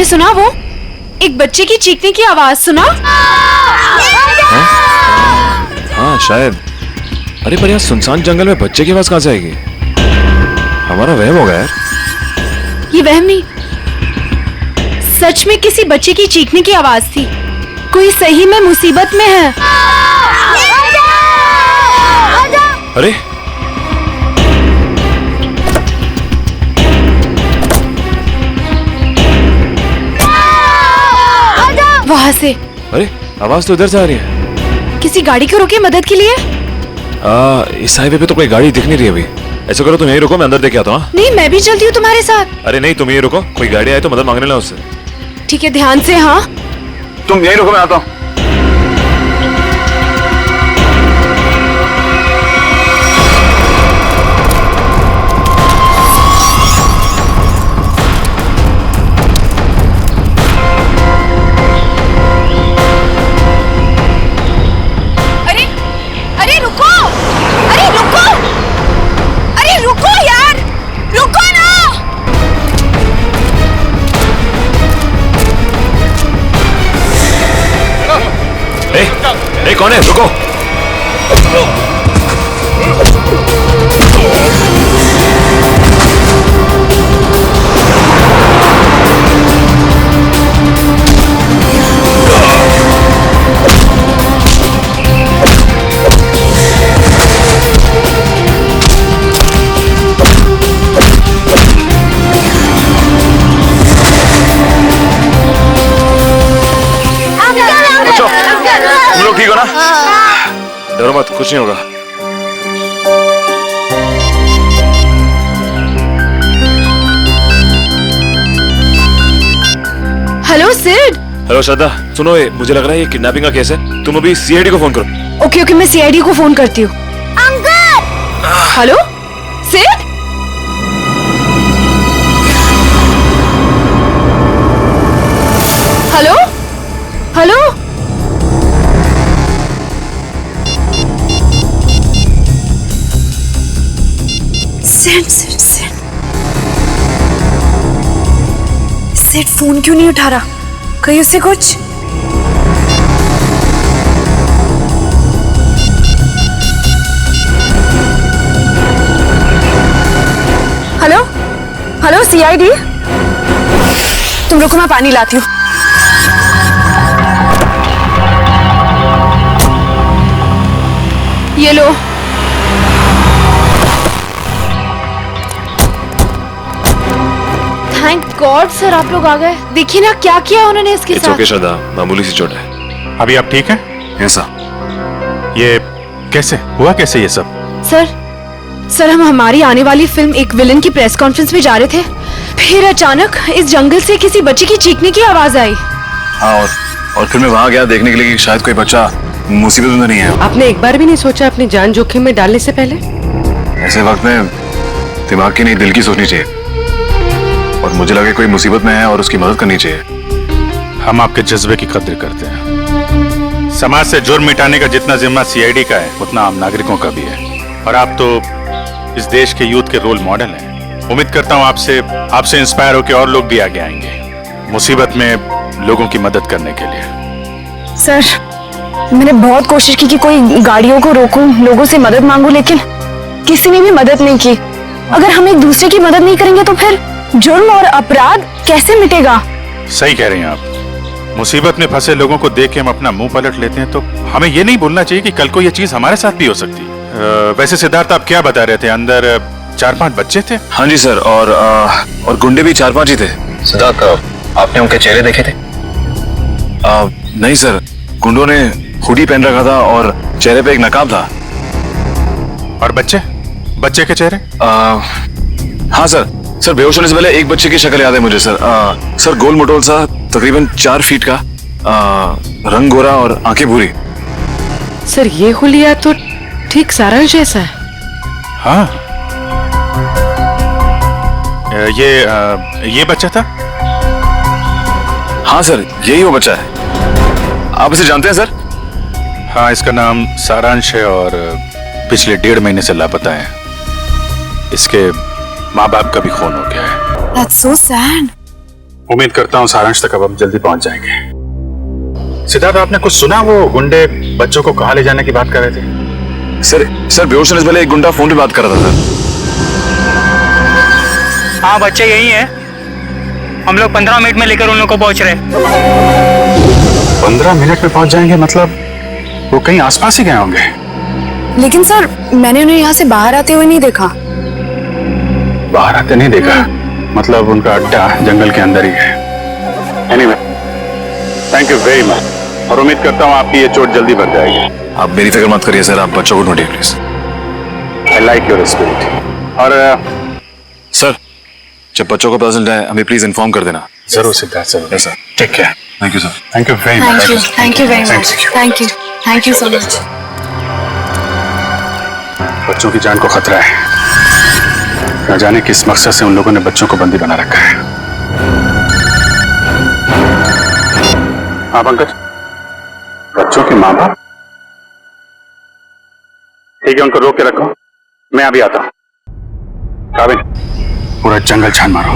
तुमने सुना वो एक बच्चे की चीखने की आवाज सुना? हाँ शायद। अरे पर यहाँ सुनसान जंगल में बच्चे की आवाज कहाँ से आएगी? हमारा वहम हो गया यार। ये वहम नहीं, सच में किसी बच्चे की चीखने की आवाज थी। कोई सही में मुसीबत में है। अरे वहां से। अरे आवाज तो इधर से आ रही है। किसी गाड़ी को रोके मदद के लिए? इस हाईवे पे तो कोई गाड़ी दिख नहीं रही अभी। ऐसा करो तुम यहीं रुको, मैं अंदर देख आता हूँ। नहीं, मैं भी चलती हूँ तुम्हारे साथ। अरे नहीं, तुम यहीं रुको, कोई गाड़ी आए तो मदद मांग लेना उससे। ठीक है, ध्यान से। हाँ तुम यहीं रुको, मैं आता हूँ। कौन है? रुको। तुम लोग ठीक हो ना? डरो मत, कुछ नहीं होगा। हेलो सिड। हेलो श्रद्धा, सुनो, ये मुझे लग रहा है ये किडनैपिंग का केस है। तुम अभी सीआईडी को फोन करो। ओके ओके, मैं सीआईडी को फोन करती हूँ। Uncle. Hello Sid. Hello hello. Sid phone क्यों नहीं उठा रहा? कहीं उससे कुछ? Hello hello CID. तुम रुको, मैं पानी लाती हूँ। ये लो। थैंक गॉड सर, आप लोग आ गए। देखिए ना क्या किया उन्होंने इसके साथ। ओके श्रद्धा, मामूली सी चोट है। अभी आप ठीक हैं? ऐसा ये कैसे हुआ, कैसे ये सब? सर हम हमारी आने वाली फिल्म एक विलन की प्रेस कॉन्फ्रेंस में जा रहे थे, फिर अचानक इस जंगल से किसी बच्चे की चीखने की आवाज आई। हाँ, और फिर मैं वहाँ गया देखने के लिए कि शायद कोई बच्चा मुसीबत में नहीं है। आपने एक बार भी नहीं सोचा अपनी जान जोखिम में डालने से पहले? ऐसे वक्त में दिमाग की नहीं, दिल की सोचनी चाहिए। और मुझे लगे कोई मुसीबत में है और उसकी मदद करनी चाहिए। हम आपके जज्बे की कद्र करते हैं। समाज से जुर्म मिटाने का जितना जिम्मा सीआईडी का है, उतना आम नागरिकों का भी है। और आप तो इस देश के यूथ के रोल मॉडल हैं। उम्मीद करता हूँ आपसे इंस्पायर होकर और लोग भी आगे आएंगे मुसीबत में लोगों की मदद करने के लिए। सर मैंने बहुत कोशिश की कि कोई गाड़ियों को रोकूं, लोगों से मदद मांगूं, लेकिन किसी ने भी मदद नहीं की। अगर हम एक दूसरे की मदद नहीं करेंगे तो फिर जुर्म और अपराध कैसे मिटेगा? सही कह रही हैं आप। मुसीबत में फंसे लोगों को देख के हम अपना मुंह पलट लेते हैं, तो हमें ये नहीं भूलना चाहिए कि कल को ये चीज हमारे साथ भी हो सकती है। वैसे सिद्धार्थ, आप क्या बता रहे थे? अंदर 4-5 बच्चे थे? हाँ जी सर, और गुंडे भी 4-5 ही थे। सिद्धार्थ, आपने उनके चेहरे देखे थे? नहीं सर, गुंडों ने हुडी पहन रखा था और चेहरे पे एक नकाब था। और बच्चे के चेहरे? हाँ सर, बेहोश होने से पहले एक बच्चे की शक्ल याद है मुझे सर। सर गोल मटोल सा, तकरीबन 4 फीट का, रंग गोरा और आंखें भूरी। सर ये हुलिया तो ठीक सारांश जैसा है। हाँ, ये बच्चा था? हाँ सर, यही वो बच्चा है। आप इसे जानते हैं सर? हाँ, इसका नाम सारांश है और पिछले 1.5 महीने से लापता है। इसके माँ बाप का भी खून हो गया है। That's so sad. उम्मीद करता हूँ सारांश तक अब हम जल्दी पहुंच जाएंगे। सिद्धार्थ, आपने कुछ सुना? वो गुंडे बच्चों को कहाँ ले जाने की बात कर रहे थे? सर बेहोश होने से पहले एक गुंडा फोन पे बात कर रहा था सर। हाँ, बच्चे यही है। हम लोग 15 मिनट में लेकर उन लोग को पहुंच रहे हैं। 15 मिनट में पहुंच जाएंगे? मतलब वो कहीं आसपास ही गए होंगे। लेकिन सर मैंने उन्हें यहाँ से बाहर आते हुए नहीं देखा। बाहर आते नहीं देखा? मतलब उनका अड्डा जंगल के अंदर ही है। Anyway, thank you very much और उम्मीद करता हूँ आपकी ये चोट जल्दी भर जाएगी। आप मेरी फिक्र मत करिए सर, आप बच्चों को ढूंढिए please. I like your spirit. और सर जब बच्चों को पता चल जाए हमें प्लीज इन्फॉर्म कर देना। जरूर सिद्धार्थ, जरूर sir. Take care. Thank you sir. Thank you very much. Thank you very much. Thank you so much. बच्चों की जान को खतरा है। न जाने किस मकसद से उन लोगों ने बच्चों को बंदी बना रखा है। हाँ पंकज, बच्चों के माँ बाप? ठीक है, उनको रोक के रखो, मैं अभी आता हूँ। काबिल, पूरा जंगल छान मारो।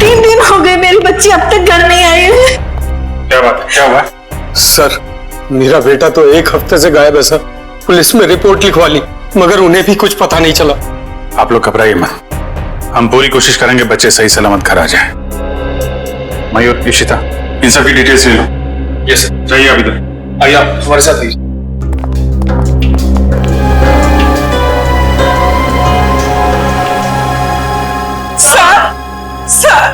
3 दिन हो गए मेरी बच्ची अब तक घर नहीं आई है। क्या बात, क्या हुआ? सर मेरा बेटा तो 1 हफ्ते से गायब है सर। पुलिस में रिपोर्ट लिखवा ली मगर उन्हें भी कुछ पता नहीं चला। आप लोग घबराइए मत, हम पूरी कोशिश करेंगे बच्चे सही सलामत घर आ जाए। मयूर, इशिता, इन सब की डिटेल्स ले लो। यस सर, चाहिए आप इधर आइए, आप हमारे साथ आइए। सर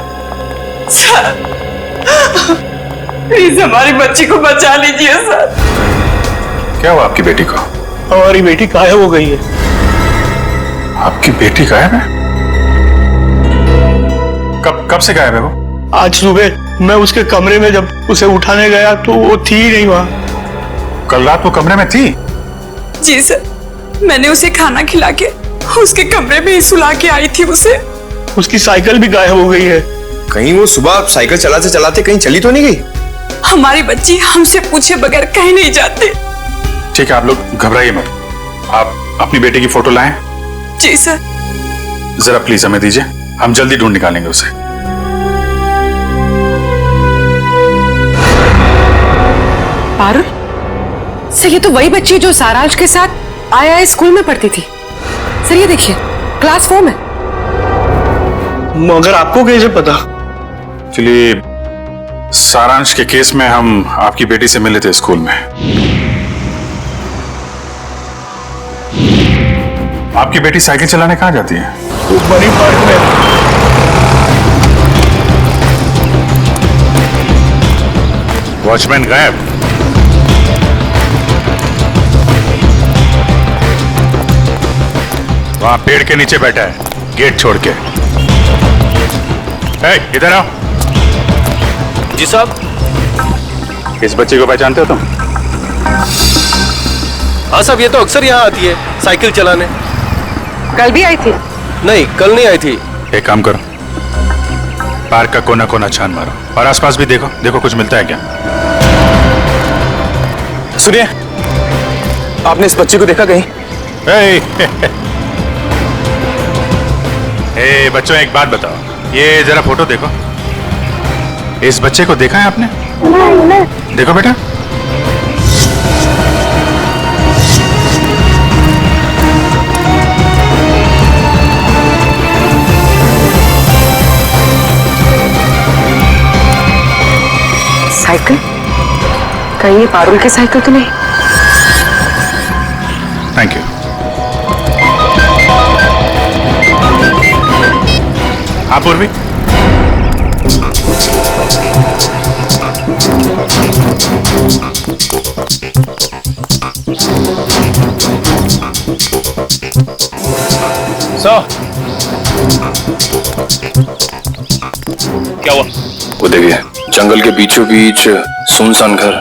प्लीज हमारी बच्ची को बचा लीजिए सर। क्या हुआ आपकी बेटी को? हमारी बेटी गायब हो गई है। आपकी बेटी गायब है? कब से गायब है वो? आज सुबह मैं उसके कमरे में जब उसे उठाने गया तो वो थी ही नहीं वहाँ। कल रात वो कमरे में थी? जी सर, मैंने उसे खाना खिला के उसके कमरे में ही सुला के आई थी उसे। उसकी साइकिल भी गायब हो गई है। कहीं वो सुबह साइकिल चलाते चलाते कहीं चली तो नहीं गई? हमारी बच्ची हमसे पूछे बगैर कहीं नहीं जाती। ठीक है, आप लोग घबराइए मत। आप अपनी बेटी की फोटो लाएं। जी सर। जरा प्लीज हमें दीजिए, हम जल्दी ढूंढ निकालेंगे उसे। पारुल, सर ये तो वही बच्ची जो सारांश के साथ आया स्कूल में पढ़ती थी। सर ये देखिए, क्लास 4 में। मगर आपको कैसे पता? एक्चुअली सारांश के केस में हम आपकी बेटी से मिले थे स्कूल में। आपकी बेटी साइकिल चलाने कहाँ जाती है? वो बड़ी पार्क में। वॉचमैन गायब। वहां पेड़ के नीचे बैठा है, गेट छोड़ के। इधर आओ। जी साहब। इस बच्ची को पहचानते हो तुम? हाँ साहब, ये तो अक्सर यहाँ आती है साइकिल चलाने। कल भी आई थी? नहीं, कल नहीं आई थी। एक काम करो, पार्क का कोना कोना छान मारो और आसपास भी देखो, देखो कुछ मिलता है क्या। सुनिए, आपने इस बच्ची को देखा कहीं? ए बच्चों, एक बात बताओ, ये जरा फोटो देखो। इस बच्चे को देखा है आपने? नहीं। देखो बेटा। साइकिल? कहीं ये पारुल की साइकिल तो नहीं? Thank you. हाँ पूर्वी, क्या हुआ? वो देखिए, जंगल के बीचों बीच सुनसान घर।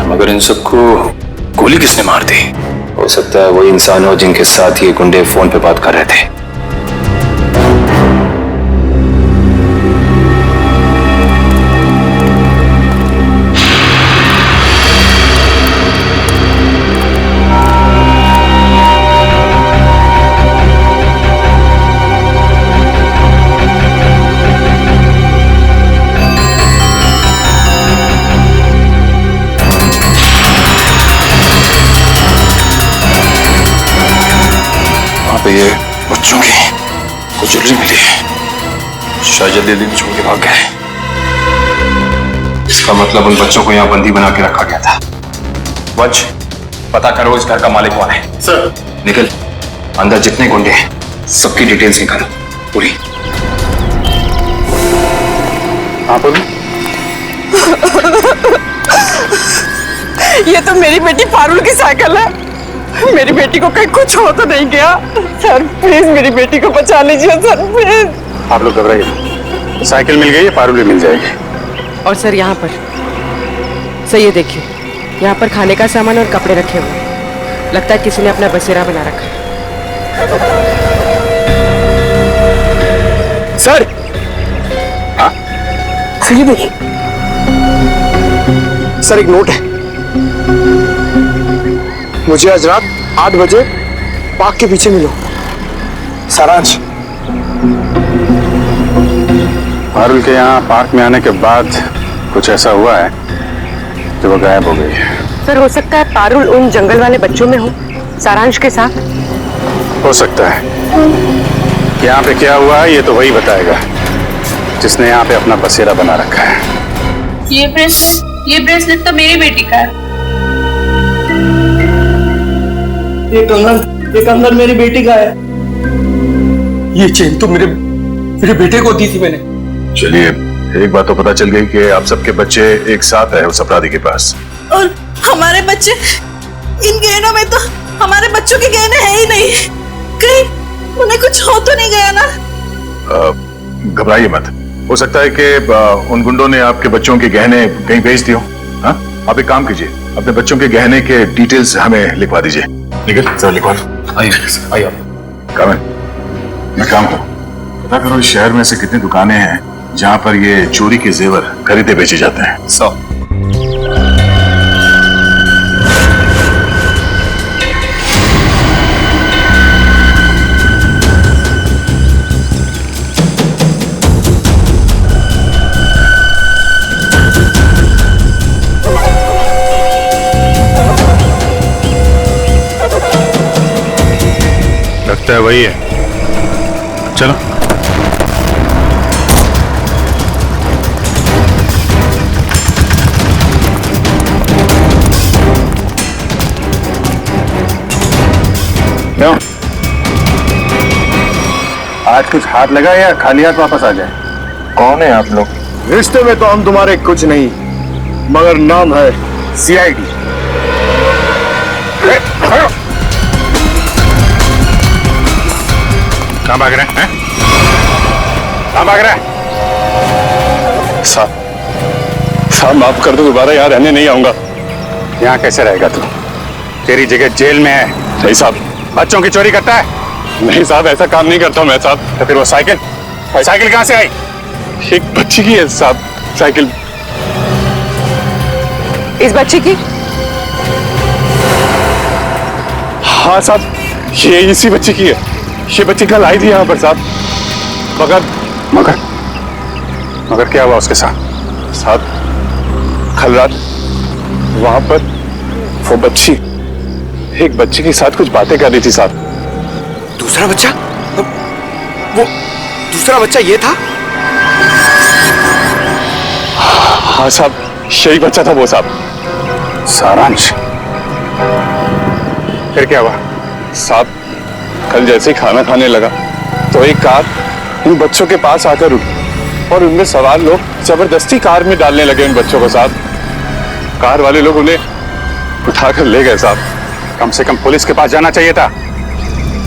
मगर इन सबको गोली किसने मार दी? हो सकता है वही इंसान हो जिनके साथ ये गुंडे फोन पे बात कर रहे थे। ये बच्चों की कुछ ज्वेलरी मिली है। शायद जल्दी छोड़ के भाग गए। इसका मतलब उन बच्चों को यहाँ बंदी बना के रखा गया था। वंश, पता करो इस घर का मालिक कौन है। सर। निकल, अंदर जितने गुंडे हैं सबकी डिटेल्स निकालो पूरी। हाँ बोलो। ये तो मेरी बेटी पारुल की साइकिल है। मेरी बेटी को कहीं कुछ हो तो नहीं गया? सर प्लीज मेरी बेटी को बचा लीजिए सर, प्लीज। आप लोग घबराइए, साइकिल मिल गई है, पारुल भी मिल जाएगी। और सर यहाँ पर सर ये देखिए, यहाँ पर खाने का सामान और कपड़े रखे हुए हैं। लगता है किसी ने अपना बसेरा बना रखा है। सर। हाँ? सर ये देखिए, सर एक नोट है। मुझे आज रात 8 बजे पार्क के पीछे मिलो। सारांश। पारुल के यहाँ पार्क में आने के बाद कुछ ऐसा हुआ है जो वो गायब हो गई है। सर हो सकता है पारुल उन जंगल वाले बच्चों में हो, सारांश के साथ। हो सकता है। यहाँ पे क्या हुआ है ये तो वही बताएगा जिसने यहाँ पे अपना बसेरा बना रखा है। ये ब्रेसलेट तो मेरी बेटी का है। ये कंगन मेरी बेटी का है। ये चेन तो मेरे बेटे को दी थी मैंने। चलिए, एक बात तो पता चल गई कि आप सबके बच्चे एक साथ है उस अपराधी के पास। और हमारे बच्चे, इन गहनों में तो हमारे बच्चों के गहने हैं ही नहीं। कहीं उन्हें कुछ हो तो नहीं गया ना? घबराइए मत, हो सकता है कि उन गुंडों ने आपके बच्चों के गहने कहीं भेज दिए हो। हाँ, आप एक काम कीजिए, अपने बच्चों के गहने के डिटेल्स हमें लिखवा दीजिए। निकल सर, लिखवा दो। आइए आप काम मैं काम करूँ, पता करो इस शहर में से कितनी दुकानें हैं जहाँ पर ये चोरी के जेवर खरीदे बेचे जाते हैं। 100। लगता है वही है। चलो। क्यों? आज कुछ हाथ लगा या खाली हाथ वापस आ जाए? कौन है आप लोग? रिश्ते में तो हम तुम्हारे कुछ नहीं, मगर नाम है CID। कहाँ भाग रहे हैं? कहाँ भाग रहे हैं? साहब माफ कर दो, दोबारा यहाँ रहने नहीं आऊंगा। यहाँ कैसे रहेगा तू? तेरी जगह जेल में है। नहीं साहब। बच्चों की चोरी करता है? नहीं साहब, ऐसा काम नहीं करता हूँ मैं साहब। तो फिर वो साइकिल कहाँ से आई? एक बच्ची की है साहब साइकिल। इस बच्चे की? हाँ साहब, ये इसी बच्ची की है। ये बच्ची कल आई थी यहाँ पर साहब। मगर क्या हुआ उसके साथ? साहब कल रात वहां पर वो बच्ची एक बच्चे के साथ कुछ बातें कर रही थी साहब। दूसरा बच्चा? वो दूसरा बच्चा ये था? हाँ साहब, यही बच्चा था वो साहब। सारांश। फिर क्या हुआ? साहब कल जैसे ही खाना खाने लगा तो एक कार इन बच्चों के पास आकर रुकी और उनमें सवार लोग जबरदस्ती कार में डालने लगे उन बच्चों को साहब। कार वाले लोग उन्हें उठाकर ले गए साहब। कम से कम पुलिस के पास जाना चाहिए था।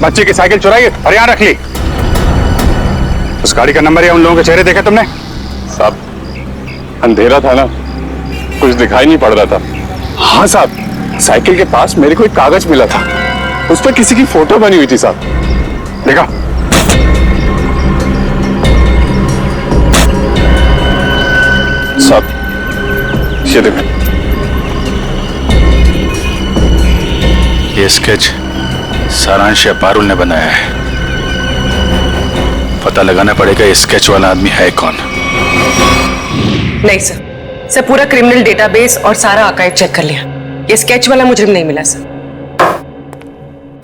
बच्चे की साइकिल चुराई और यहाँ रख ली। उस गाड़ी का नंबर या उन लोगों के चेहरे देखे तुमने? साहब अंधेरा था ना, कुछ दिखाई नहीं पड़ रहा था। हाँ साहब, साइकिल के पास मेरे को एक कागज मिला था, उस पर किसी की फोटो बनी हुई थी साहब। देखा? साहब ये देखो, ये स्केच सारांश या पारुल ने बनाया है। पता लगाना पड़ेगा ये स्केच वाला आदमी है कौन। नहीं सर पूरा क्रिमिनल डेटाबेस और सारा आर्काइव चेक कर लिया। ये स्केच वाला मुजरिम नहीं मिला सर।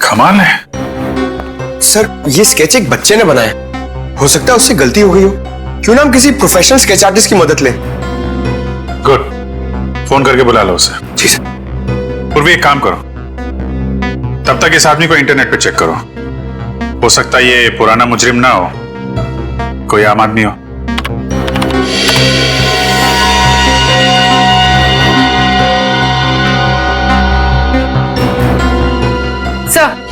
कमाल है, सर ये स्केच एक बच्चे ने बनाया, हो सकता है उससे गलती हो गई हो। क्यों ना हम किसी प्रोफेशनल स्केच आर्टिस्ट की मदद लें। गुड, फोन करके बुला लो उसे। जी सर। पूर्वी एक काम करो, तब तक इस आदमी को इंटरनेट पे चेक करो। हो सकता है ये पुराना मुजरिम ना हो, कोई आम आदमी हो। सर,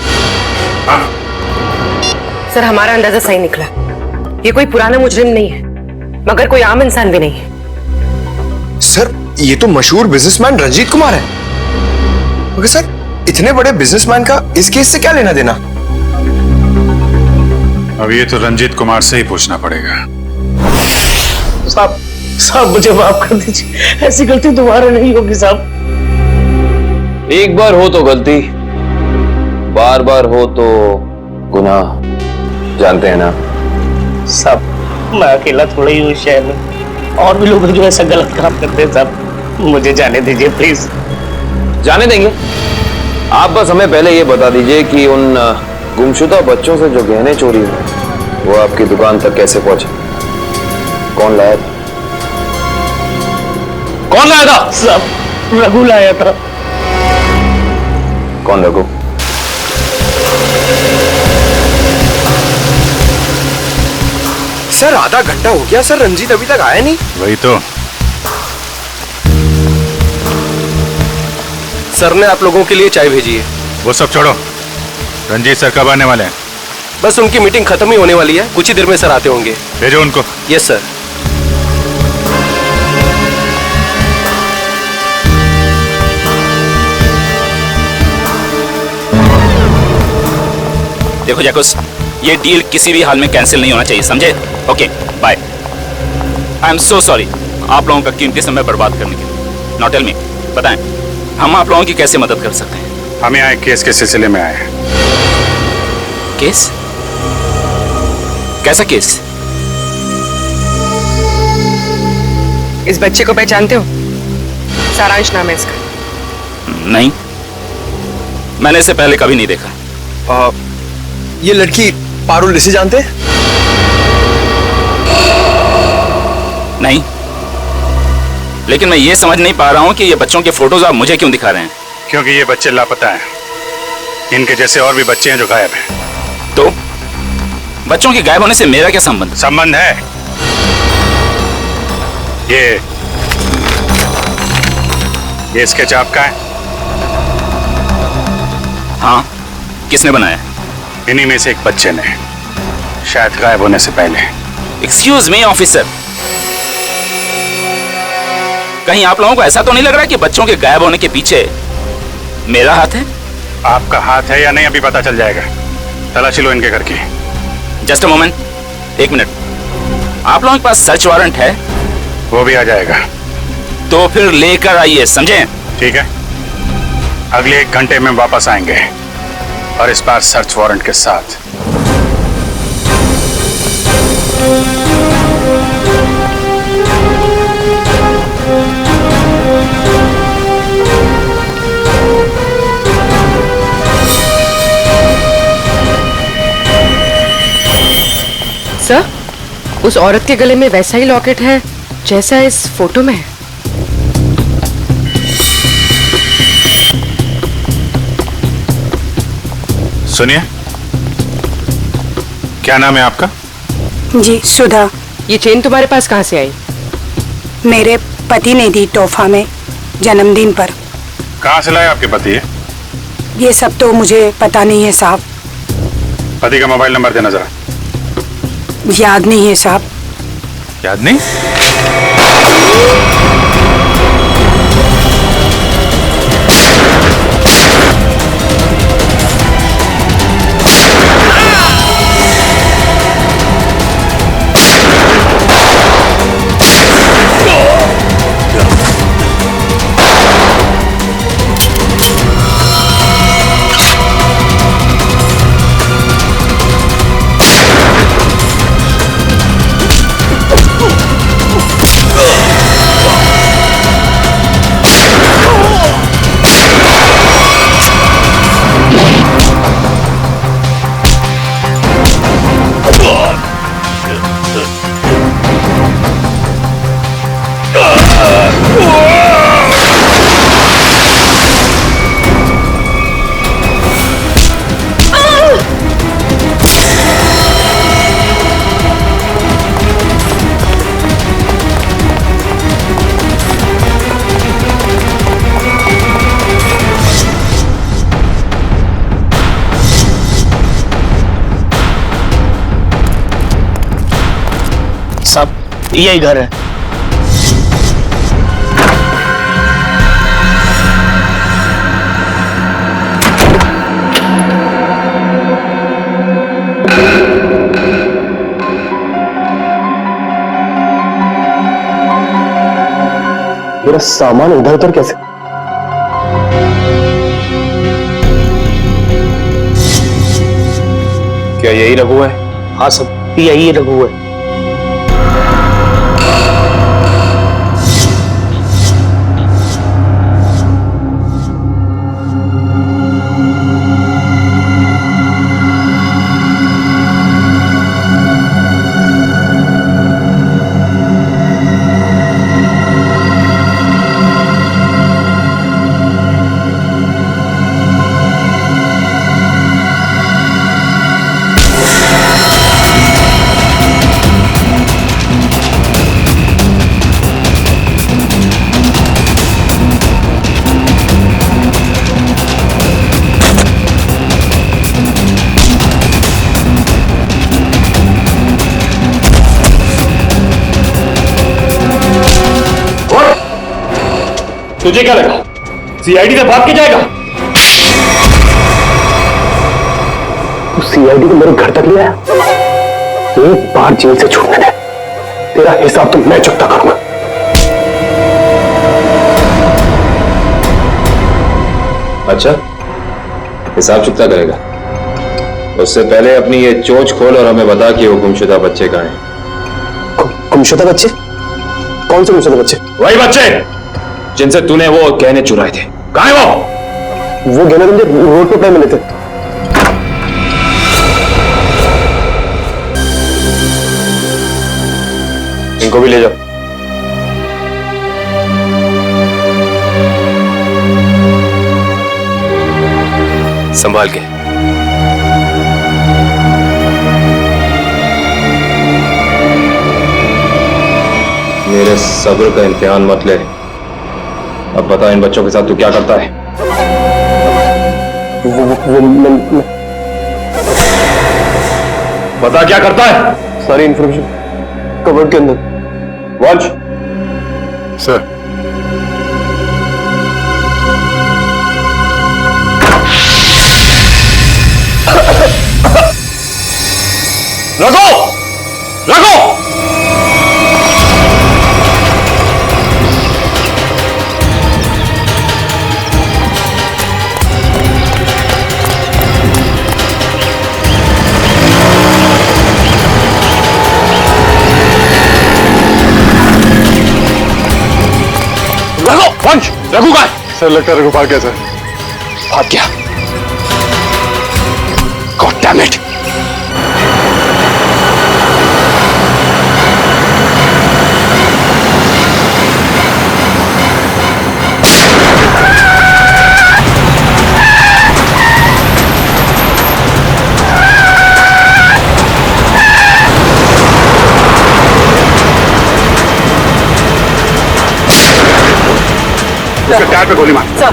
सर हमारा अंदाजा सही निकला। ये कोई पुराना मुजरिम नहीं है, मगर कोई आम इंसान भी नहीं है। सर ये तो मशहूर बिजनेसमैन रंजीत कुमार है। मगर सर इतने बड़े बिजनेसमैन का इस केस से क्या लेना देना? अब ये तो रंजीत कुमार से ही पूछना पड़ेगा। साहब, साहब मुझे माफ कर दीजिए, ऐसी गलती दोबारा नहीं होगी साहब। एक बार हो तो गलती, बार बार हो तो गुनाह, जानते हैं ना साहब। मैं अकेला थोड़ा ही हूँ शहर में, और भी लोग हैं जो ऐसा गलत काम करते हैं साहब। मुझे जाने दीजिए प्लीज। जाने देंगे, आप बस हमें पहले ये बता दीजिए कि उन गुमशुदा बच्चों से जो गहने चोरी हुए वो आपकी दुकान तक कैसे पहुंचे? कौन लाया था? कौन लाया था? साहब रघु लाया था। कौन रघु? सर आधा घंटा हो गया सर, रंजीत अभी तक आया नहीं। वही तो। सर ने आप लोगों के लिए चाय भेजी है। वो सब छोड़ो, रंजीत सर कब आने वाले हैं? बस उनकी मीटिंग खत्म ही होने वाली है, कुछ ही देर में सर आते होंगे। भेजो उनको। Yes sir. देखो जैकुस, ये डील किसी भी हाल में कैंसिल नहीं होना चाहिए, समझे? Okay bye. I am so sorry आप लोगों का कीमती समय बर्बाद करने के लिए। नाउ टेल मी, बताएं हम आप लोगों की कैसे मदद कर सकते हैं? हम यहाँ एक केस के सिलसिले में आए हैं। केस? कैसा केस? इस बच्चे को पहचानते हो? सारांश नाम है इसका। नहीं, मैंने इसे पहले कभी नहीं देखा। ये लड़की पारुल, इसे जानते हैं? नहीं, लेकिन मैं ये समझ नहीं पा रहा हूँ कि ये बच्चों के फोटोज आप मुझे क्यों दिखा रहे हैं? क्योंकि ये बच्चे लापता हैं। इनके जैसे और भी बच्चे हैं जो गायब हैं। तो बच्चों के गायब होने से मेरा क्या संबंध? संबंध है। ये स्केच आपका है? हाँ, किसने बनाया? इन्हीं में से एक बच्चे ने, शायद गायब होने से पहले। एक्सक्यूज मी ऑफिसर, कहीं आप लोगों को ऐसा तो नहीं लग रहा कि बच्चों के गायब होने के पीछे मेरा हाथ है? आपका हाथ है या नहीं अभी पता चल जाएगा। तलाशी लो इनके घर की। जस्ट अ मोमेंट, एक मिनट। आप लोगों के पास सर्च वारंट है? वो भी आ जाएगा। तो फिर लेकर आइए, समझे? ठीक है, अगले 1 घंटे में वापस आएंगे, और इस बार सर्च वारंट के साथ। सर, उस औरत के गले में वैसा ही लॉकेट है जैसा इस फोटो में है। सुनिए, क्या नाम है आपका? जी सुधा। ये चेन तुम्हारे पास कहाँ से आई? मेरे पति ने दी तोहफा में जन्मदिन पर। कहाँ से लाए आपके पति है? ये सब तो मुझे पता नहीं है साहब। पति का मोबाइल नंबर देना जरा। याद नहीं है साहब। याद नहीं? साहब, यही घर है। मेरा सामान इधर उधर कैसे? क्या यही रघु है? हाँ सब, यही रघु है। तुझे क्या लगा सीआईडी से भाग के जाएगा? तू सीआईडी को मेरे घर तक ले आया। एक बार जेल से छूटने दे, तेरा हिसाब तो मैं चुकता करूंगा। अच्छा, हिसाब चुकता करेगा? उससे पहले अपनी ये चोंच खोल और हमें बता कि वो गुमशुदा बच्चे कहाँ हैं। गुमशुदा बच्चे? कौन से गुमशुदा बच्चे? वही बच्चे जिनसे तूने वो गहने चुराए थे। कहाँ है वो गहने मुझे रोड पे मिले थे। इनको भी ले जाओ। संभाल के। मेरे सब्र का इम्तिहान मत ले। अब बता, इन बच्चों के साथ तू क्या करता है? बता क्या करता है? सारी इंफॉर्मेशन कवर्ड के अंदर। Watch sir. रघु! रघु! वंश, रघु का? सर लगता है रघु भाग गया सर। भाग गया? God damn it! उसके टायर पे गोली मार। सर।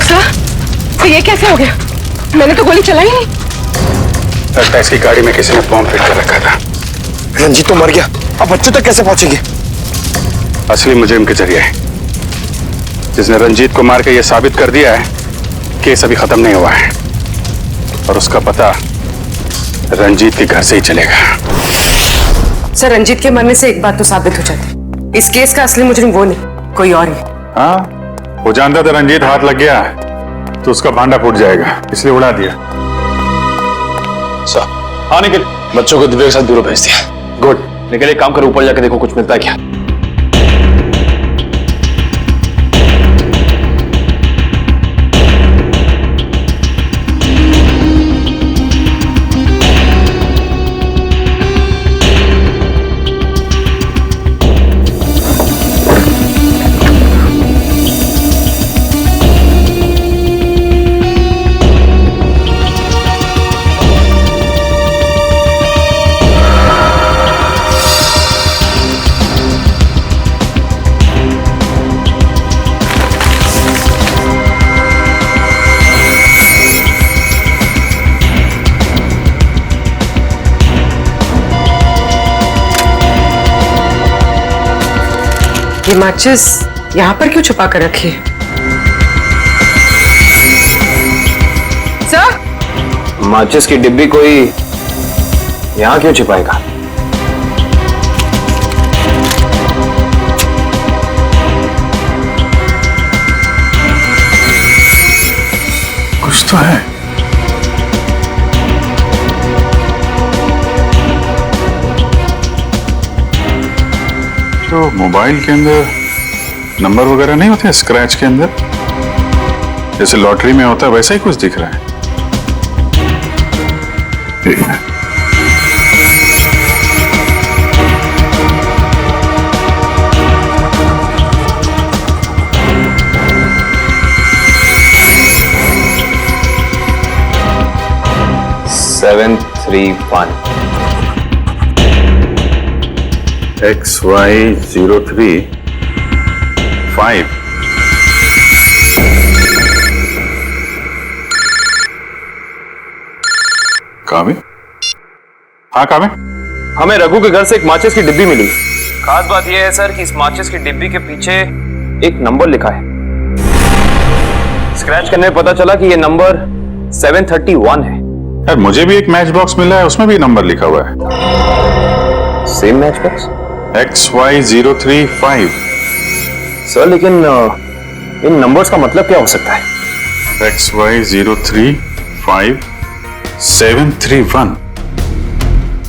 सर, ये कैसे हो गया? मैंने तो गोली चलाई नहीं। लगता है इसकी गाड़ी में किसी ने बॉम्ब फिट कर रखा था। रंजीत तो मर गया, अब बच्चों तक कैसे पहुंचेंगे? असली मुजरिम के जरिए, जिसने रंजीत को मार के यह साबित कर दिया है केस अभी खत्म नहीं हुआ है और उसका पता रंजीत के घर से ही चलेगा। सर, रंजीत के मरने से एक बात तो साबित हो जाती, इस केस का असली मुजरिम वो नहीं, कोई और ही। हाँ, वो जानता था रंजीत हाथ लग गया तो उसका भांडा फूट जाएगा, इसलिए उड़ा दिया। हाँ निखिल, बच्चों को दिव्या के साथ ब्यूरो भेज दिया। गुड। निखिल एक काम करो, ऊपर जाके देखो कुछ मिलता है क्या। ये माचिस यहाँ पर क्यों छुपा कर रखी है? सर, माचिस की डिब्बी कोई यहाँ क्यों छिपाएगा? कुछ तो है। तो मोबाइल के अंदर नंबर वगैरह नहीं होते स्क्रैच के अंदर, जैसे लॉटरी में होता है वैसा ही कुछ दिख रहा है। ठीक है। सेवन 3-1 XY035 कामे? हाँ कामे? हमें रघु के घर से एक माचिस की डिब्बी मिली। खास बात यह है सर कि इस माचिस की डिब्बी के पीछे एक नंबर लिखा है। स्क्रैच करने में पता चला कि यह नंबर 731 है। यार मुझे भी एक मैच बॉक्स मिला है, उसमें भी नंबर लिखा हुआ है। Same match box? XY035। Sir लेकिन इन नंबर्स का मतलब क्या हो सकता है? XY035 731।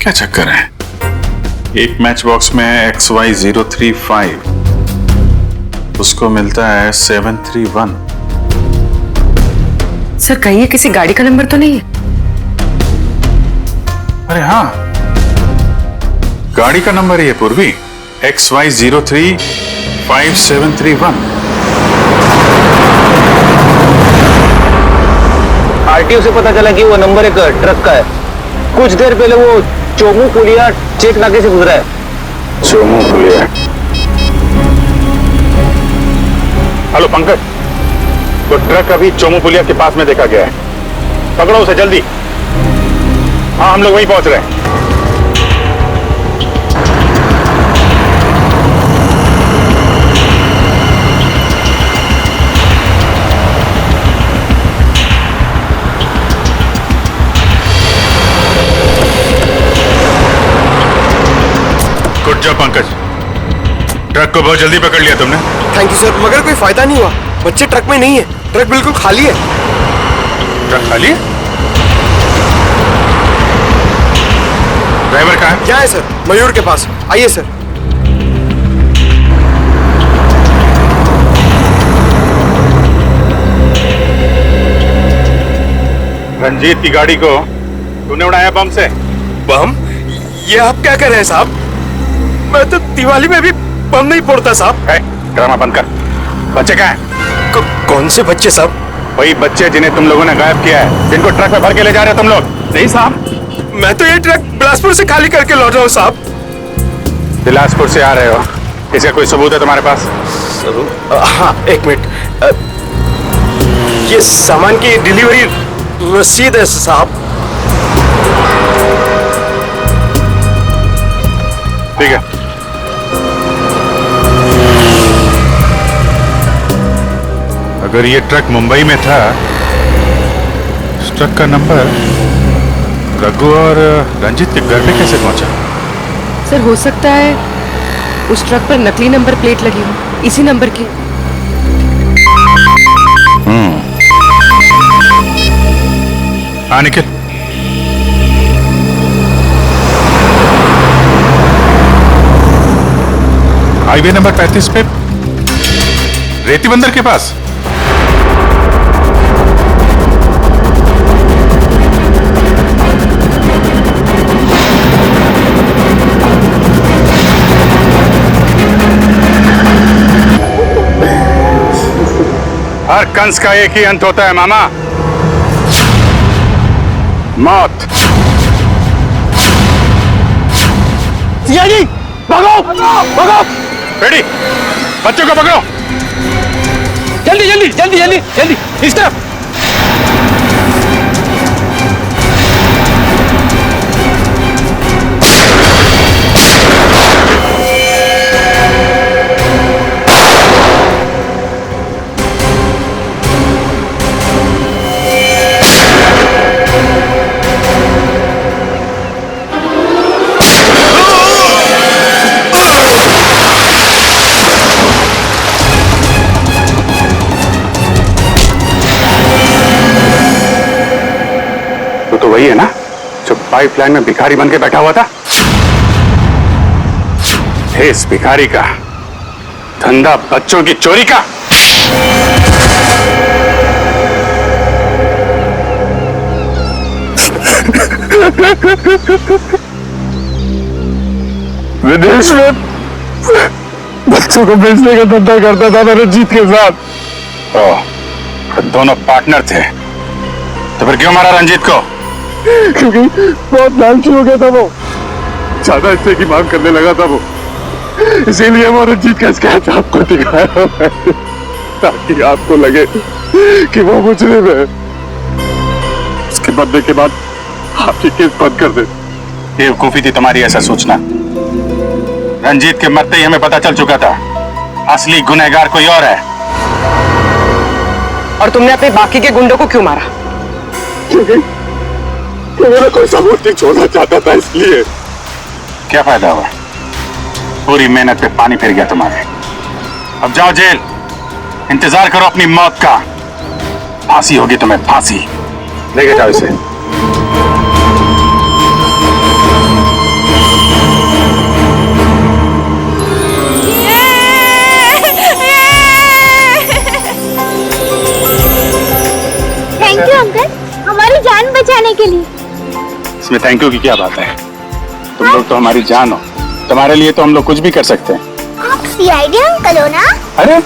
क्या चक्कर है? एक मैच बॉक्स में XY035, उसको मिलता है 731। सर कहीं ये किसी गाड़ी का नंबर तो नहीं है? अरे हाँ, गाड़ी का नंबर ही है पूर्वी, XY035 आरटीओ से पता चला कि वो नंबर एक ट्रक का है। कुछ देर पहले वो चोमू पुलिया चेक नाके से गुजरा है। चोमू पुलिया? हेलो पंकज, तो ट्रक अभी चोमू पुलिया के पास में देखा गया है। पकड़ो उसे जल्दी। हाँ हम लोग वहीं पहुंच रहे हैं। गुड जॉब पंकज, ट्रक को बहुत जल्दी पकड़ लिया तुमने। थैंक यू सर, मगर कोई फायदा नहीं हुआ। बच्चे ट्रक में नहीं है, ट्रक बिल्कुल खाली है। ट्रक खाली है? ड्राइवर कहाँ है? क्या है सर? मयूर के पास। आइए सर। रंजीत की गाड़ी को तूने उड़ाया बम से? बम? ये आप क्या कर रहे हैं साहब? मैं तो दिवाली में भी बम नहीं फोड़ता साहब। ड्रामा बंद कर। बच्चे कहाँ हैं? कौन से बच्चे साहब? वही बच्चे जिन्हें तुम लोगों ने गायब किया है, जिनको ट्रक में भर के ले जा रहे हो तुम लोग। नहीं साहब, मैं तो ये ट्रक बिलासपुर से खाली करके लौट रहा हूँ साहब। बिलासपुर से आ रहे हो? इसका कोई सबूत है तुम्हारे पास? हाँ एक मिनट, ये सामान की डिलीवरी रसीद है साहब। ठीक है। अगर ये ट्रक मुंबई में था, इस ट्रक का नंबर रघु और रंजीत के घर पे कैसे पहुंचा? सर हो सकता है उस ट्रक पर नकली नंबर प्लेट लगी हो, इसी नंबर की। हाँ निखिल, हाईवे नंबर 35 पे रेती बंदर के पास। हर कंस का एक ही अंत होता है मामा, मौत। जी भागो भागो। रेडी, बच्चों को पकड़ो। जल्दी जल्दी जल्दी जल्दी जल्दी इस तरफ। वही है ना जो पाइपलाइन में भिखारी बन के बैठा हुआ था? इस भिखारी का धंधा बच्चों की चोरी का। विदेश में बच्चों को बेचने का धंधा करता था रंजीत के साथ। दोनों पार्टनर थे, तो फिर क्यों मारा रंजीत को? क्योंकि बहुत लालची हो गया था वो, ज्यादा हिस्से की मांग करने लगा था वो, इसीलिए वो रंजीत का स्केच आपको दिखाया मैंने, ताकि आपको लगे कि वो मुजरिम है। उसके बदले के बाद आपकी केस बंद कर दे। बेवकूफी थी तुम्हारी ऐसा सोचना। रंजीत के मरते ही हमें पता चल चुका था असली गुनहगार कोई और है। और तुमने अपने बाकी के गुंडों को क्यों मारा? क्योंकि मैं कोई सबूत नहीं छोड़ना चाहता था, इसलिए। क्या फायदा हुआ? पूरी मेहनत पे पानी फिर गया तुम्हारे। अब जाओ जेल, इंतजार करो अपनी मौत का। फांसी होगी तुम्हें, फांसी। लेके जाओ इसे। थैंक यू अंकल, हमारी जान बचाने के लिए। इसमें थैंक यू की क्या बात है? तुम लोग तो हमारी जान हो, तुम्हारे लिए तो हम लोग कुछ भी कर सकते हैं। आप सीआईडी अंकल हो ना? अरे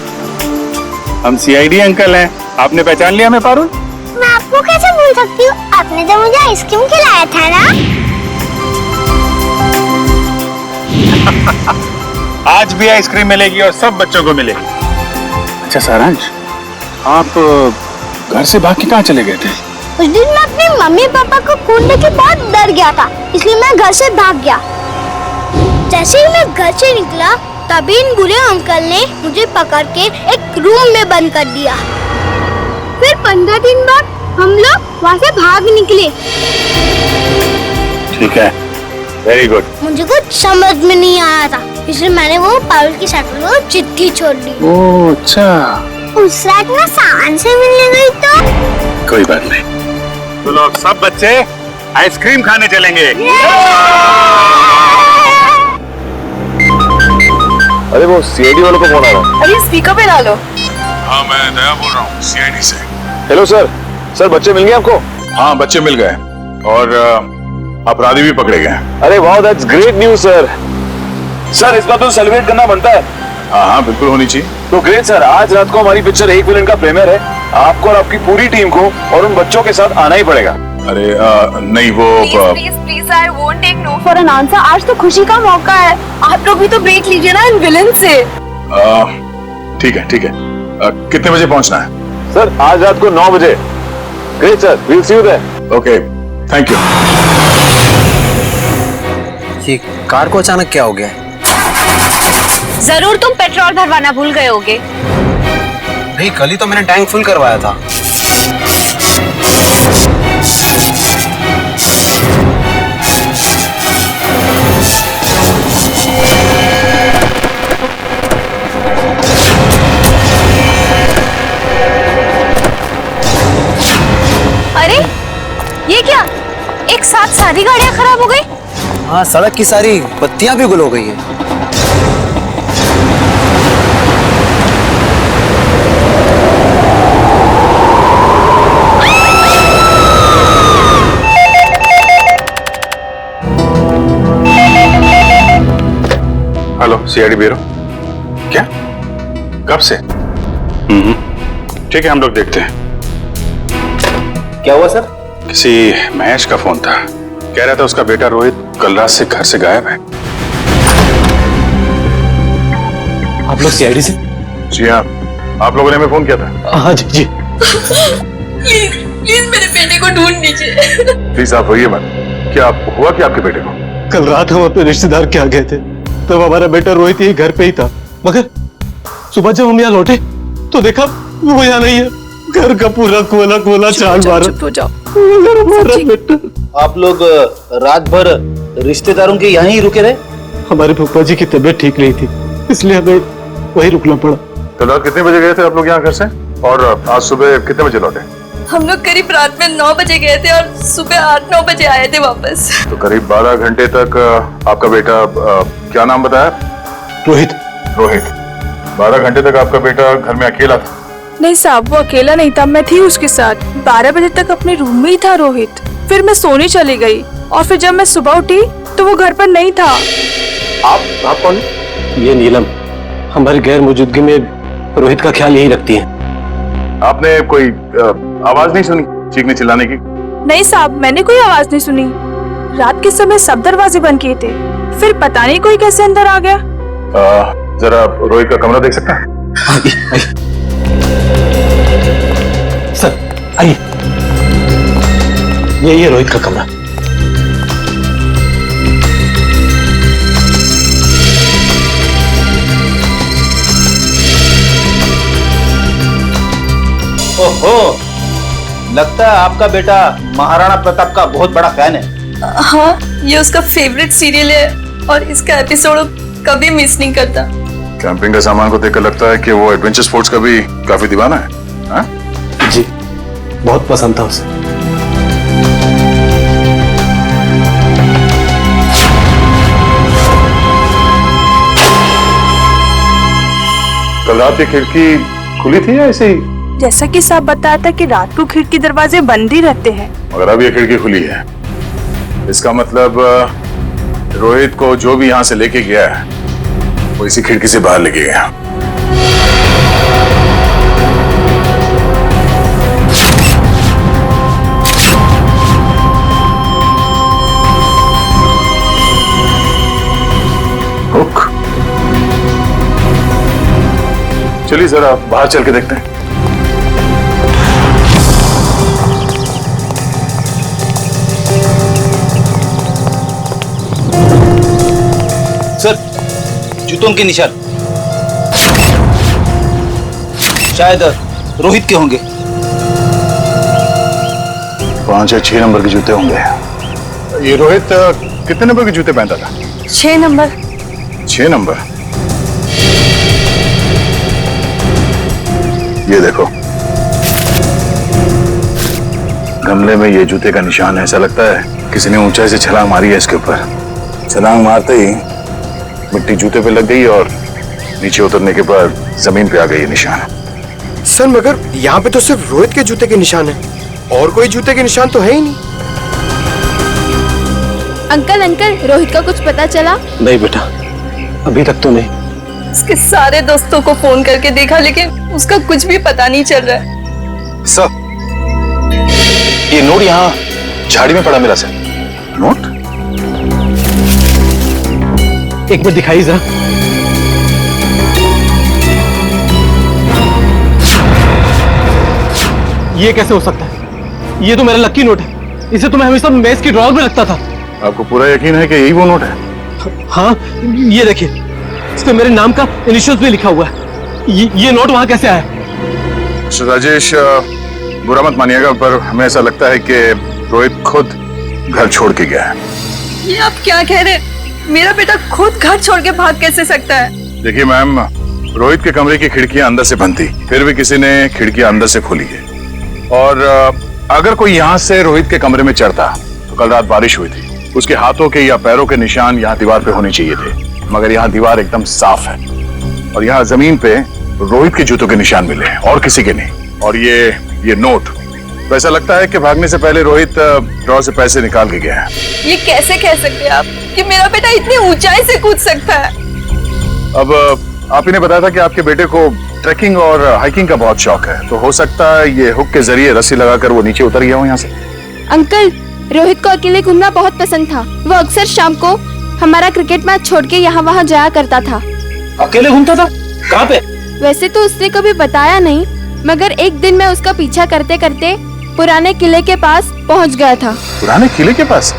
हम सीआईडी अंकल हैं, आपने पहचान लिया हमें पारुल? मैं आपको कैसे भूल सकती हूँ, आपने तो मुझे आइसक्रीम खिलाया था ना। आज भी आइसक्रीम मिलेगी और सब बच्चों को मिलेगी। अच्छा सारांश, आप घर से भाग के कहाँ चले गए थे? उस दिन मैं अपने मम्मी पापा को खून देख के बहुत डर गया था, इसलिए मैं घर से भाग गया। जैसे ही मैं घर से निकला तभी इन बुरे अंकल ने मुझे पकड़ के एक रूम में बंद कर दिया। फिर 15 दिन बाद हम लोग वहाँ से भाग निकले। ठीक है, वेरी गुड। मुझे कुछ समझ में नहीं आया था, इसलिए मैंने वो पारुल की साइकिल को चिट्ठी छोड़ दी। ओह अच्छा। उस रात मैं सावन से मिलने गई तो। कोई बात नहीं, तो लोग सब बच्चे आइसक्रीम खाने चलेंगे। अरे वो सीआईडी वालों को फोन आ रहा है। अरे स्पीकर पे डालो। हाँ मैं दया बोल रहा हूँ सीआईडी से। हेलो सर, सर बच्चे मिल गए आपको? हाँ बच्चे मिल गए और अपराधी भी पकड़े गए। अरे वाह, that's great news sir. Sir इस बार तो सेलिब्रेट करना बनता है। हाँ हाँ बिल्कुल होनी चाहिए। तो ग्रेट सर, आज रात को हमारी पिक्चर एक विलन का प्रीमियर है। आपको और आपकी पूरी टीम को और उन बच्चों के साथ आना ही पड़ेगा। अरे नहीं वो please I won't take no for an answer. आज तो खुशी का मौका है, आप लोग भी तो ब्रेक लीजिए ना इन विलन से। ठीक है ठीक है। कितने बजे पहुंचना है? सर आज रात को 9 बजे। Great sir, we'll see you there. Okay thank you. ये कार को अचानक क्या हो गया? जरूर तुम पेट्रोल भरवाना भूल गए होगे। भाई कल ही तो मैंने टैंक फुल करवाया था। अरे ये क्या, एक साथ सारी गाड़ियां खराब हो गई? हाँ, सड़क की सारी बत्तियां भी गुल हो गई है। Hello CID bureau. क्या? कब से? ठीक है, हम लोग देखते हैं। क्या हुआ सर? किसी महेश का फोन था, कह रहा था उसका बेटा रोहित कल रात से घर से गायब है। आप लोग सीआईडी से? जी हाँ, आप लोगों ने हमें फोन किया था। हाँ जी जी। प्लीज प्लीज मेरे बेटे को ढूंढ लीजिए। प्लीज आप रोइए मत। क्या हुआ क्या आपके बेटे को? कल रात हम अपने रिश्तेदार के यहाँ गए थे, तब हमारा बेटा रोहित यही घर पे ही था, मगर सुबह जब हम यहाँ लौटे तो देखा वो यहाँ नहीं है। घर का पूरा कोला कोला चाल मारा। चुप हो जाओ। आप लोग रात भर रिश्तेदारों के यहाँ ही रुके रहे? हमारे फूफा जी की तबीयत ठीक नहीं थी, इसलिए हमें वहीं रुकना पड़ा। कल रात कितने बजे गए थे आप लोग यहाँ घर से, और आज सुबह कितने बजे लौटे? हम लोग करीब रात में 9 बजे गए थे और सुबह 8-9 बजे आए थे वापस। तो करीब 12 घंटे तक आपका बेटा क्या नाम बताया? रोहित। रोहित, 12 घंटे तक आपका बेटा घर में अकेला था? नहीं साहब, वो अकेला नहीं था, मैं थी उसके साथ। 12 बजे तक अपने रूम में ही था रोहित। फिर मैं सोने चली गई और फिर जब मैं सुबह उठी तो वो घर पर नहीं था। आप कौन? ये नीलम हमारी गैर मौजूदगी में रोहित का ख्याल यही रखती है। आपने कोई आवाज नहीं सुनी चीखने चिल्लाने की? नहीं साहब, मैंने कोई आवाज नहीं सुनी। रात के समय सब दरवाजे बंद किए थे, फिर पता नहीं कोई कैसे अंदर आ गया। जरा रोहित का कमरा देख सकता है? सर आइए, यही है रोहित का कमरा। ओहो, लगता है आपका बेटा महाराणा प्रताप का बहुत बड़ा फैन है। हाँ, ये उसका फेवरेट सीरियल है और इसका एपिसोड कभी मिस नहीं करता। कैंपिंग का सामान को देखकर लगता है कि वो एडवेंचर स्पोर्ट्स का भी काफी दीवाना है। हाँ? जी, बहुत पसंद था उसे। कल रात की खिड़की खुली थी या ऐसे ही? जैसा कि साहब बताया था कि रात को खिड़की दरवाजे बंद ही रहते हैं। मगर अब ये खिड़की खुली है, इसका मतलब रोहित को जो भी यहाँ से लेके गया है वो इसी खिड़की से बाहर लेके गया। हुक। चलिए जरा बाहर चल के देखते हैं। सर, जूतों के निशान शायद रोहित के होंगे। 5 या 6 नंबर के जूते होंगे। ये रोहित कितने नंबर के जूते पहनता था? 6 नंबर। 6 नंबर। ये देखो, गमले में ये जूते का निशान है। ऐसा लगता है किसी ने ऊंचाई से छलांग मारी है इसके ऊपर। छलांग मारते ही मिट्टी जूते पे लग गई और नीचे उतरने के बाद जमीन पे आ गई ये निशान। सर मगर यहाँ पे तो सिर्फ रोहित के जूते के निशान है, और कोई जूते के निशान तो है ही नहीं। अंकल अंकल, रोहित का कुछ पता चला? नहीं बेटा, अभी तक तो नहीं। उसके सारे दोस्तों को फोन करके देखा लेकिन उसका कुछ भी पता नहीं चल रहा है। सर, ये नोट यहाँ झाड़ी में पड़ा मिला सर। नोट? एक मिनट दिखाइए जरा। ये कैसे हो सकता है? ये तो मेरा लकी नोट है। इसे तो मैं हमेशा मेज की ड्रॉअर में रखता था। आपको पूरा यकीन है कि यही वो नोट है? हाँ, ये देखिए, इस पे मेरे नाम का इनिशियल्स भी लिखा हुआ है। ये नोट वहां कैसे आया? मिस्टर राजेश, बुरा मत मानिएगा पर हमें ऐसा लगता है कि रोहित खुद घर छोड़ के गया है। ये आप क्या कह रहे हैं? मेरा बेटा खुद घर छोड़ के भाग कैसे सकता है? देखिए मैम, रोहित के कमरे की खिड़कियां अंदर से बंद थी, फिर भी किसी ने खिड़कियां अंदर से खोली है। और अगर कोई यहाँ से रोहित के कमरे में चढ़ता तो कल रात बारिश हुई थी, उसके हाथों के या पैरों के निशान यहाँ दीवार पे होने चाहिए थे, मगर यहाँ दीवार एकदम साफ है और यहाँ जमीन पे रोहित के जूतों के निशान मिले हैं और किसी के नहीं। और ये नोट, तो ऐसा लगता है कि भागने से पहले रोहित ड्रॉर से पैसे निकाल के गया है। ये कैसे कह सकते हैं आप कि मेरा बेटा इतनी ऊंचाई से कूद सकता है? अब आप ही ने बताया था कि आपके बेटे को ट्रैकिंग और हाइकिंग का बहुत शौक है, तो हो सकता है ये हुक के जरिए रस्सी लगाकर वो नीचे उतर गया हो यहाँ से। अंकल, रोहित को अकेले घूमना बहुत पसंद था। वो अक्सर शाम को हमारा क्रिकेट मैच छोड़ के यहाँ वहाँ जाया करता था। अकेले घूमता था? कहाँ पे? वैसे तो उसने कभी बताया नहीं, मगर एक दिन मैं उसका पीछा करते करते पुराने किले के पास पहुँच गया था। पुराने किले के पास?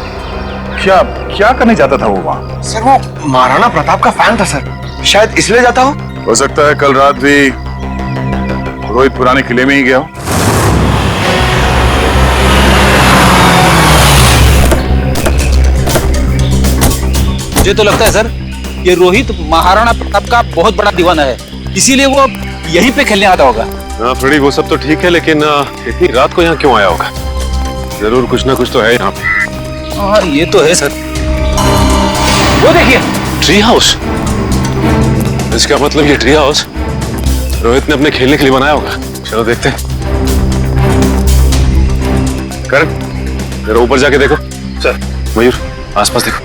क्या करने जाता था वो वहाँ? सर वो महाराणा प्रताप का फैन था सर, शायद इसलिए जाता हो सकता है कल रात भी रोहित पुराने किले में ही गया हो। मुझे तो लगता है सर, ये रोहित महाराणा प्रताप का बहुत बड़ा दीवाना है, इसीलिए वो यहीं पे खेलने आता होगा। हाँ फ्रेडी, वो सब तो ठीक है, लेकिन इतनी रात को यहाँ क्यों आया होगा? जरूर कुछ ना कुछ तो है यहाँ पे। हाँ ये तो है सर। वो देखिए, ट्री हाउस। इसका मतलब ये ट्री हाउस रोहित ने अपने खेलने के लिए बनाया होगा। चलो देखते हैं। करण, जरा ऊपर जाके देखो। सर। मयूर, आसपास देखो।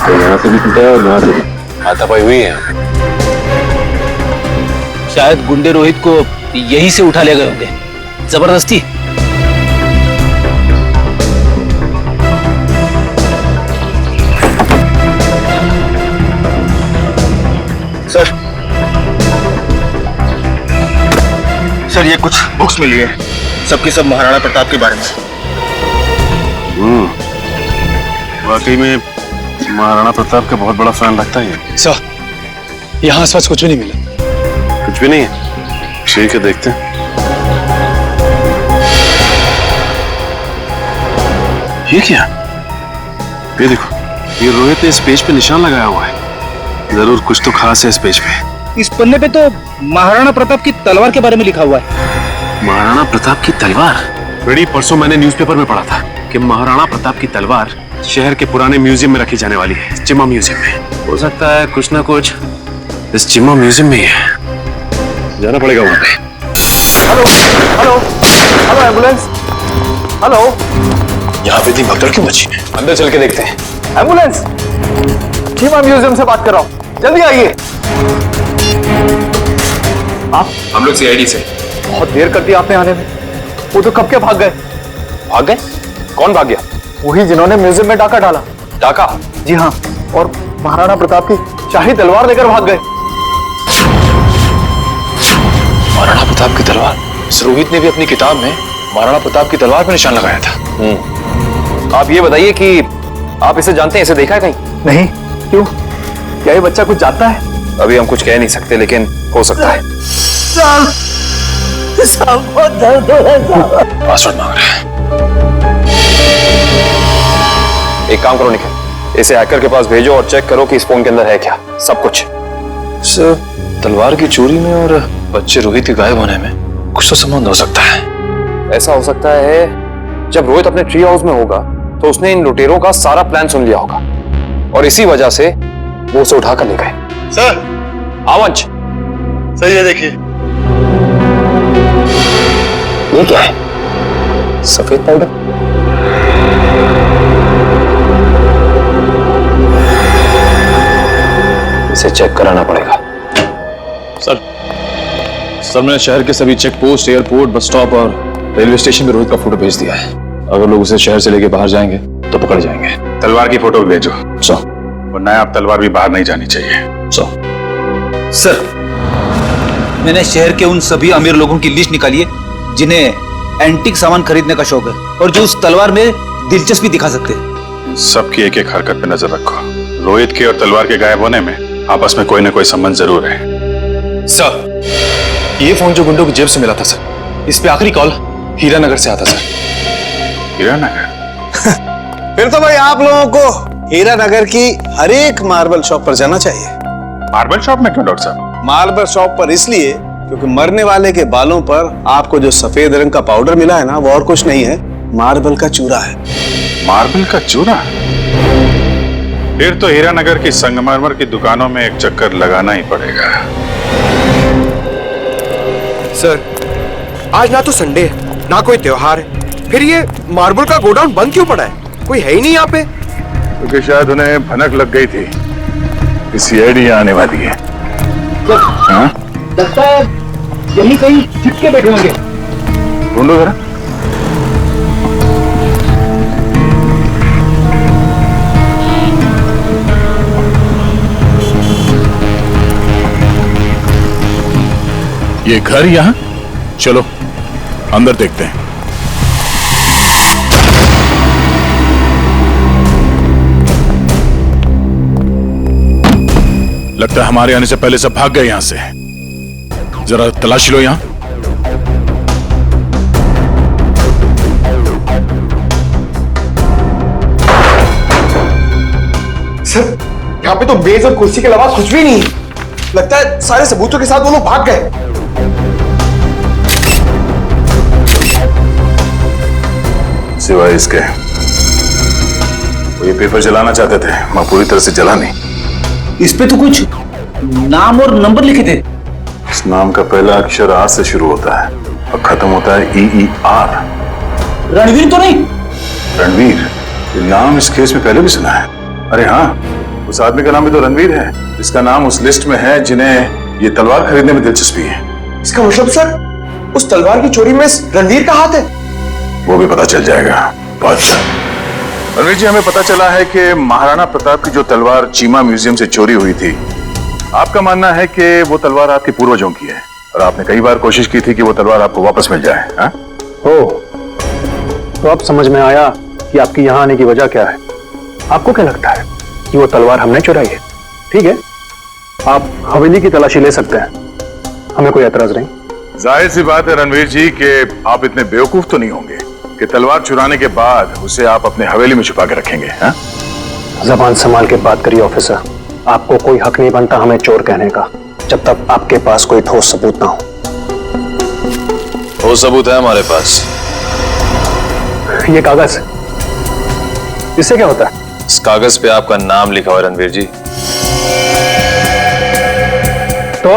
तो यहाँ से भी टूटा है और यहाँ से भी हाथापाई हुई है। शायद गुंडे रोहित को यहीं से उठा ले गए होंगे, जबरदस्ती। सर ये कुछ बुक्स मिली है, सबकी सब महाराणा प्रताप के बारे में। वाकई में महाराणा प्रताप का बहुत बड़ा फैन लगता है। सर, यहाँ आसपास कुछ भी नहीं मिला। कुछ भी नहीं है? ठीक है, देखते हैं। ये क्या? ये देखो, ये रोहित ने इस पेज पे निशान लगाया हुआ है। जरूर कुछ तो खास है इस पेज पे। इस पन्ने पे तो महाराणा प्रताप की तलवार के बारे में लिखा हुआ है। महाराणा प्रताप की तलवार? बड़ी परसों मैंने न्यूज़पेपर में पढ़ा था कि महाराणा प्रताप की तलवार शहर के पुराने म्यूजियम में रखी जाने वाली है, चिम्मा म्यूजियम में। हो सकता है कुछ ना कुछ इस चिम्मा म्यूजियम में ही है। जाना पड़ेगा वहां पे। Hello hello hello, ambulance. Hello, यहाँ पे इतनी भगदड़ क्यों मची है? अंदर चल के देखते हैं। एम्बुलेंस, चिम्मा म्यूजियम से बात कर रहा हूँ, जल्दी आइए। आप? हम लोग सीआईडी से। बहुत देर कर दी आपने आने में। वो तो कब के भाग गए। भाग गए? कौन भाग गया? वही जिन्होंने म्यूजियम में डाका डाला। डाका? जी हाँ, और महाराणा प्रताप की शाही तलवार लेकर भाग गए। महाराणा प्रताप की तलवार? रोहित ने भी अपनी किताब में महाराणा प्रताप की तलवार पर निशान लगाया था। आप ये बताइए कि आप इसे जानते हैं, इसे देखा है कहीं? नहीं। क्यों, क्या ये बच्चा कुछ जानता है? अभी हम कुछ कह नहीं सकते, लेकिन हो सकता है। पासवर्ड मांग रहा है। एक काम करो निखिल, इसे हैकर के पास भेजो और चेक करो कि इस फोन के अंदर है क्या, सब कुछ। सर, तलवार की चोरी में और बच्चे रोहित के गायब होने में कुछ तो संबंध हो सकता है। ऐसा हो सकता है, जब रोहित अपने ट्री हाउस में होगा तो उसने इन लुटेरों का सारा प्लान सुन लिया होगा और इसी वजह से वो उसे उठाकर ले गए। सर। आवंश, सर ये देखिए। ये क्या है? सफेद पाउडर? इसे चेक कराना पड़ेगा। सर, मैंने शहर के सभी check post, airport, bus stop और रेलवे स्टेशन पे रोहित का फोटो भेज दिया है। अगर लोग उसे शहर से लेके बाहर जाएंगे तो पकड़ जाएंगे। तलवार की फोटो भी भेजो। सर। वरना आप तलवार भी बाहर नहीं जानी चाहिए। सर, मैंने शहर के उन सभी अमीर लोगों की लिस्ट निकाली है जिन्हें एंटीक सामान खरीदने का शौक है और जो उस तलवार में दिलचस्पी दिखा सकते हैं। सबकी एक एक हरकत पे नजर रखो। रोहित के और तलवार के गायब होने में आपस में कोई ना कोई संबंध जरूर है। सर, ये फोन जो गुंडों की जेब से मिला था सर, इस पे आखिरी कॉल हीरानगर से आता सर। हीरानगर? फिर तो भाई आप लोगों को हीरानगर की हर एक मार्बल शॉप पर जाना चाहिए। मार्बल शॉप में क्यों डॉक्टर साहब? मार्बल शॉप पर इसलिए क्योंकि मरने वाले के बालों पर आपको जो सफेद रंग का पाउडर मिला है ना, वो और कुछ नहीं है, मार्बल का चूरा है। मार्बल का चूरा? फिर तो हीरानगर की संगमरमर की दुकानों में एक चक्कर लगाना ही पड़ेगा। सर, आज ना तो संडे है, ना कोई त्योहार है, फिर ये मार्बल का गोडाउन बंद क्यों पड़ा है? कोई है ही नहीं यहाँ पे। क्योंकि शायद उन्हें भनक लग गई थी कि सीआईडी आने वाली है। हाँ? लगता है यही कहीं छिपके बैठे होंगे। ढूंढो जरा। ये घर यहाँ? चलो अंदर देखते हैं। लगता है हमारे आने से पहले सब भाग गए यहां से। जरा तलाशी लो यहां। सर, यहाँ पे तो मेज और कुर्सी के अलावा कुछ भी नहीं है। लगता है सारे सबूतों के साथ वो लोग भाग गए। सिवाय इसके वो ये पेपर जलाना चाहते थे, मैं पूरी तरह से जला नहीं। इस पे तो कुछ नाम और नंबर लिखे थे। इस नाम का पहला अक्षर आर से शुरू होता है और खत्म होता है EER। रणवीर तो नहीं? रणवीर, ये नाम इस केस में पहले भी सुना है। अरे हाँ, उस आदमी का नाम भी तो रणवीर है। इसका नाम उस लिस्ट में है जिन्हें ये तलवार खरीदने में दिलचस्पी है। इसका मतलब सर, उस तलवार की चोरी में रणवीर का हाथ है? वो भी पता चल जाएगा बादशाह। रणवीर जी, हमें पता चला है कि महाराणा प्रताप की जो तलवार चीमा म्यूजियम से चोरी हुई थी, आपका मानना है कि वो तलवार आपके पूर्वजों की है और आपने कई बार कोशिश की थी कि वो तलवार आपको वापस मिल जाए। हाँ? तो अब समझ में आया कि आपकी यहाँ आने की वजह क्या है। आपको क्या लगता है कि वो तलवार हमने चुराई है? ठीक है, आप हवेली की तलाशी ले सकते हैं, हमें कोई एतराज नहीं। जाहिर सी बात है रणवीर जी कि आप इतने बेवकूफ तो नहीं होंगे कि तलवार चुराने के बाद उसे आप अपने हवेली में छुपा के रखेंगे। हाँ? जबान संभाल के बात करिए ऑफिसर। आपको कोई हक नहीं बनता हमें चोर कहने का, जब तक आपके पास कोई ठोस सबूत ना हो। ठोस सबूत है हमारे पास। ये कागज, इससे क्या होता है? इस कागज पे आपका नाम लिखा हुआ है रणवीर जी। तो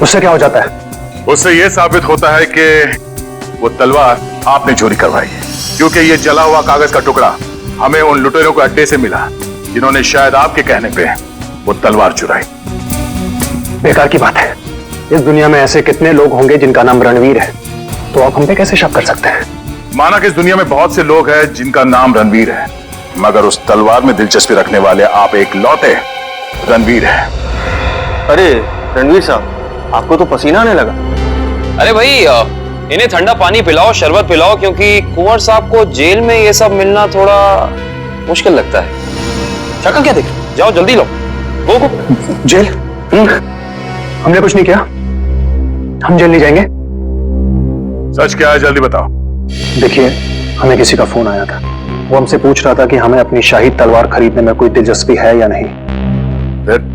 उससे क्या हो जाता है? उससे यह साबित होता है कि वो तलवार आपने चोरी करवाई है, क्योंकि ये जला हुआ कागज का टुकड़ा हमें उन लुटेरों के अड्डे से मिला जिन्होंने शायद आपके कहने पे वो तलवार चुराई। बेकार की बात है। इस दुनिया में ऐसे कितने लोग होंगे जिनका नाम रणवीर है, तो आप हम पे कैसे शक कर सकते हैं? माना कि इस दुनिया में बहुत से लोग हैं जिनका नाम रणवीर है, मगर उस तलवार में दिलचस्पी रखने वाले आप एक लौते रणवीर हैं। अरे रणवीर साहब, आपको तो पसीना आने लगा। अरे भाई, इन्हें ठंडा पानी पिलाओ, शरबत पिलाओ, क्योंकि कुंवर साहब को जेल में ये सब मिलना थोड़ा मुश्किल लगता है। शक्ल क्या देख, जाओ जल्दी लो। गो। जेल? हमने कुछ नहीं किया, हम जेल नहीं जाएंगे। सच क्या है, जल्दी बताओ। देखिए, हमें किसी का फोन आया था, वो हमसे पूछ रहा था कि हमें अपनी शाही तलवार खरीदने में कोई दिलचस्पी है या नहीं। फिर?